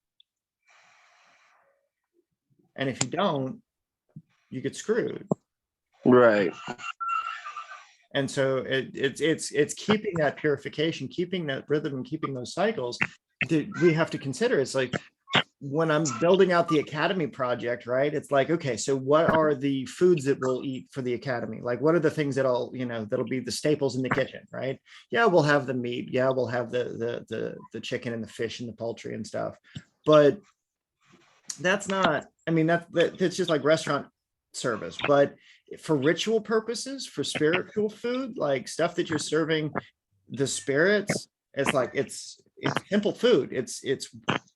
And if you don't, you get screwed. Right. And so it's keeping that purification, keeping that rhythm, and keeping those cycles that we have to consider. It's like when I'm building out the academy project, right? It's like, okay, so what are the foods that we'll eat for the academy? Like, what are the things that'll be the staples in the kitchen, right? Yeah, we'll have the meat. Yeah, we'll have the chicken and the fish and the poultry and stuff. But that's not, I mean, that's just like restaurant service. But for ritual purposes, for spiritual food, like stuff that you're serving the spirits, it's like it's simple food. It's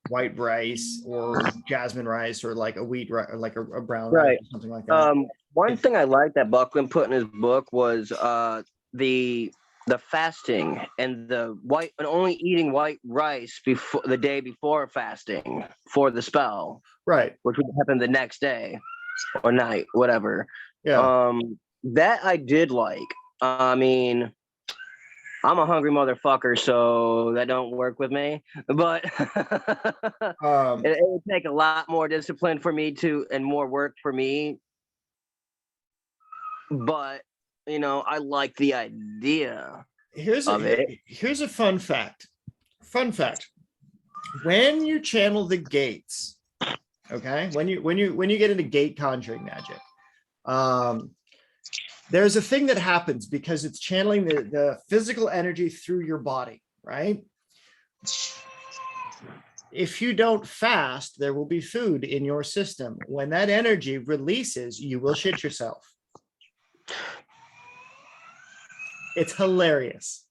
white rice or jasmine rice or like a wheat rice, or like a brown rice or something like that. One thing I like that Buckland put in his book was the fasting and the white and only eating white rice before the day before fasting for the spell, Right. which would happen the next day or night, whatever. Yeah. That I did like. I mean, I'm a hungry motherfucker, so that don't work with me. But it would take a lot more discipline for me to, and more work for me. But you know, I like the idea of it. Here's a fun fact. Fun fact. When you channel the gates, okay, when you get into gate conjuring magic, there's a thing that happens because it's channeling the physical energy through your body, right? If you don't fast, there will be food in your system. When that energy releases, you will shit yourself. It's hilarious.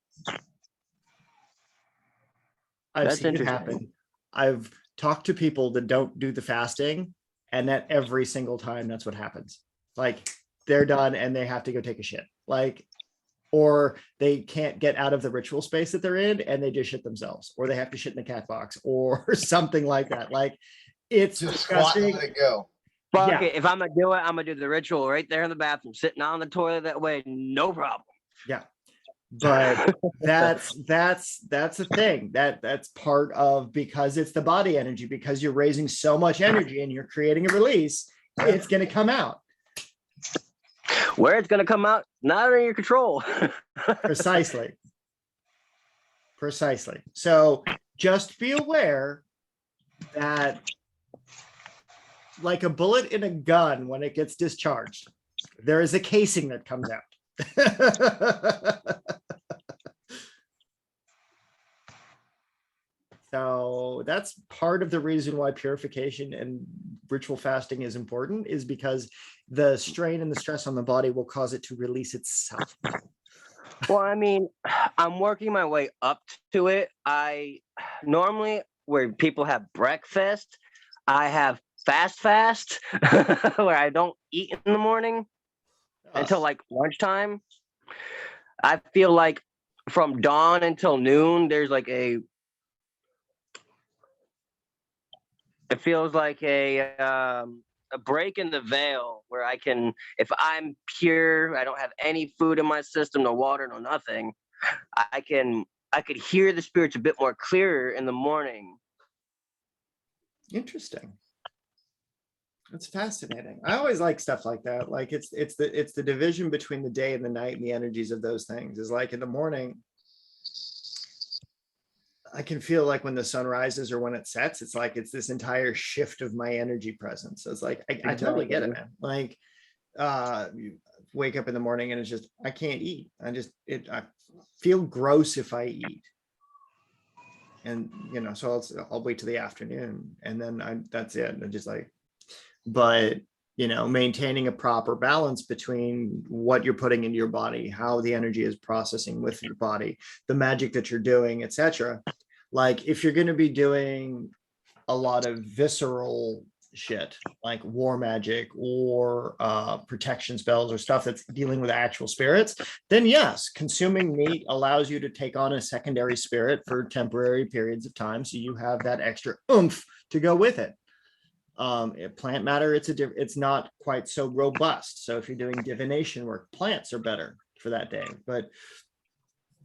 I've seen it happen. I've talked to people that don't do the fasting, and that every single time that's what happens. Like, they're done and they have to go take a shit. Like, or they can't get out of the ritual space that they're in and they just shit themselves, or they have to shit in the cat box or something like that. Like, it's just disgusting. Let it go. Fuck it. If I'm gonna do it, I'm gonna do the ritual right there in the bathroom, sitting on the toilet that way, no problem. Yeah. But that's a thing that's part of, because it's the body energy, because you're raising so much energy and you're creating a release, it's going to come out. Where it's going to come out, not in your control. Precisely. So just be aware that, like a bullet in a gun, when it gets discharged, there is a casing that comes out. So that's part of the reason why purification and ritual fasting is important, is because the strain and the stress on the body will cause it to release itself. Well, I mean, I'm working my way up to it. I normally, where people have breakfast, I have fast where I don't eat in the morning until like lunchtime. I feel like from dawn until noon, there's like it feels like a break in the veil where I can, if I'm pure, I don't have any food in my system, no water, no nothing, I could hear the spirits a bit more clearer in the morning. Interesting. That's fascinating. I always like stuff like that. Like, it's the division between the day and the night and the energies of those things. Is like, in the morning, I can feel like when the sun rises or when it sets, it's like it's this entire shift of my energy presence. So it's like, I totally get it, man. Like, you wake up in the morning and it's just, I can't eat. I feel gross if I eat. And, you know, so I'll wait till the afternoon, and then that's it. And just like, but, you know, maintaining a proper balance between what you're putting into your body, how the energy is processing with your body, the magic that you're doing, etc. Like, if you're going to be doing a lot of visceral shit, like war magic or protection spells or stuff that's dealing with actual spirits, then yes, consuming meat allows you to take on a secondary spirit for temporary periods of time, so you have that extra oomph to go with it. Plant matter, it's not quite so robust. So if you're doing divination work, plants are better for that day. But,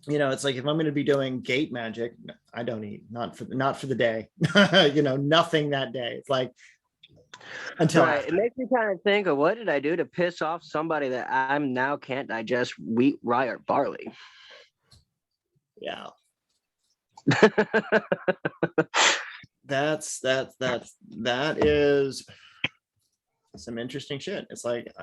you know, it's like, if I'm going to be doing gate magic, I don't eat, not for the day. You know, nothing that day. It's like, until right. It makes me kind of think of, what did I do to piss off somebody that I'm now can't digest wheat, rye, or barley? Yeah. That is some interesting shit. It's like,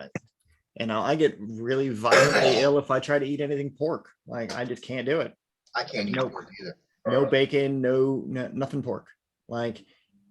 I get really violently ill if I try to eat anything pork. Like, I just can't do it. I can't eat pork either. No bacon, no nothing pork. Like,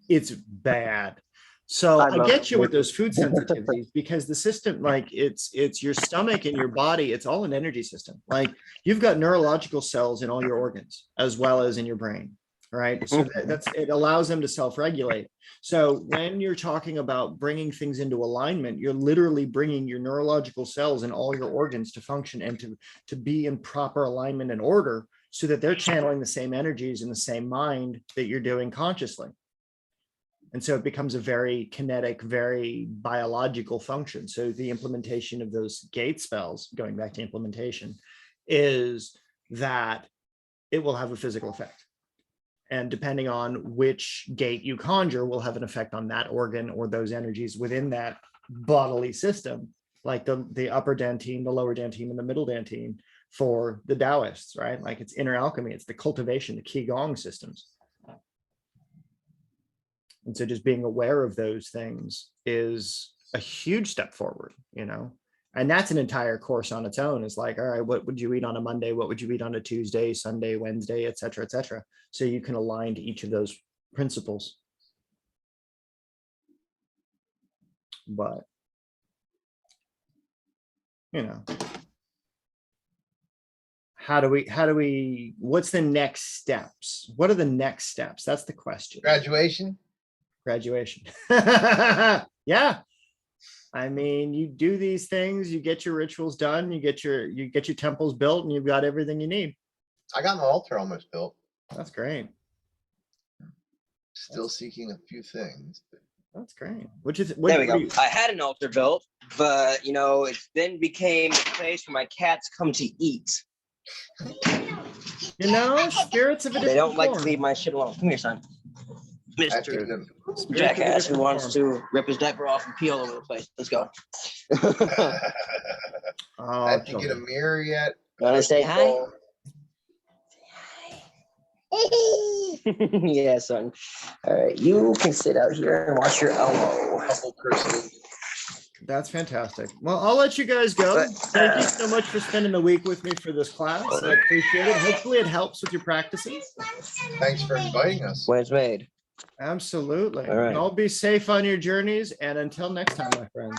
it's bad. So I get you with those food sensitivities, because the system, like, it's your stomach and your body, it's all an energy system. Like, you've got neurological cells in all your organs as well as in your brain. right? So it allows them to self-regulate. So when you're talking about bringing things into alignment, you're literally bringing your neurological cells and all your organs to function and to be in proper alignment and order, so that they're channeling the same energies in the same mind that you're doing consciously. And so it becomes a very kinetic, very biological function. So the implementation of those gate spells, going back to implementation, is that it will have a physical effect. And depending on which gate you conjure will have an effect on that organ or those energies within that bodily system, like the upper dantine, the lower dantine, and the middle dantine for the Taoists, right? Like it's inner alchemy, it's the cultivation, the Qigong systems. And so just being aware of those things is a huge step forward, you know? And that's an entire course on its own. Is like, all right, what would you eat on a Monday? What would you eat on a Tuesday, Sunday, Wednesday, et cetera, et cetera. So you can align to each of those principles. But, you know, what's the next steps? What are the next steps? That's the question. Graduation. Yeah. I mean, you do these things, you get your rituals done, you get your temples built, and you've got everything you need. I got my altar almost built. That's great. Still seeking a few things. That's great. There we go. I had an altar built, but you know, it then became a place where my cats come to eat. You know, spirits of a different They don't like to form. leave my shit alone. Come here, son. Mr. Spirits Jackass of a who wants different to rip his diaper off and pee all over the place. Let's go. Oh, I have to get a mirror yet. Wanna say hi? Yeah, son. All right, you can sit out here and wash your elbow. Couple person. that's fantastic. Well, I'll let you guys go. Thank you so much for spending the week with me for this class. I appreciate it. Hopefully it helps with your practices. Thanks for inviting us. When it's made. Absolutely. All right. All be safe on your journeys. And until next time, my friends.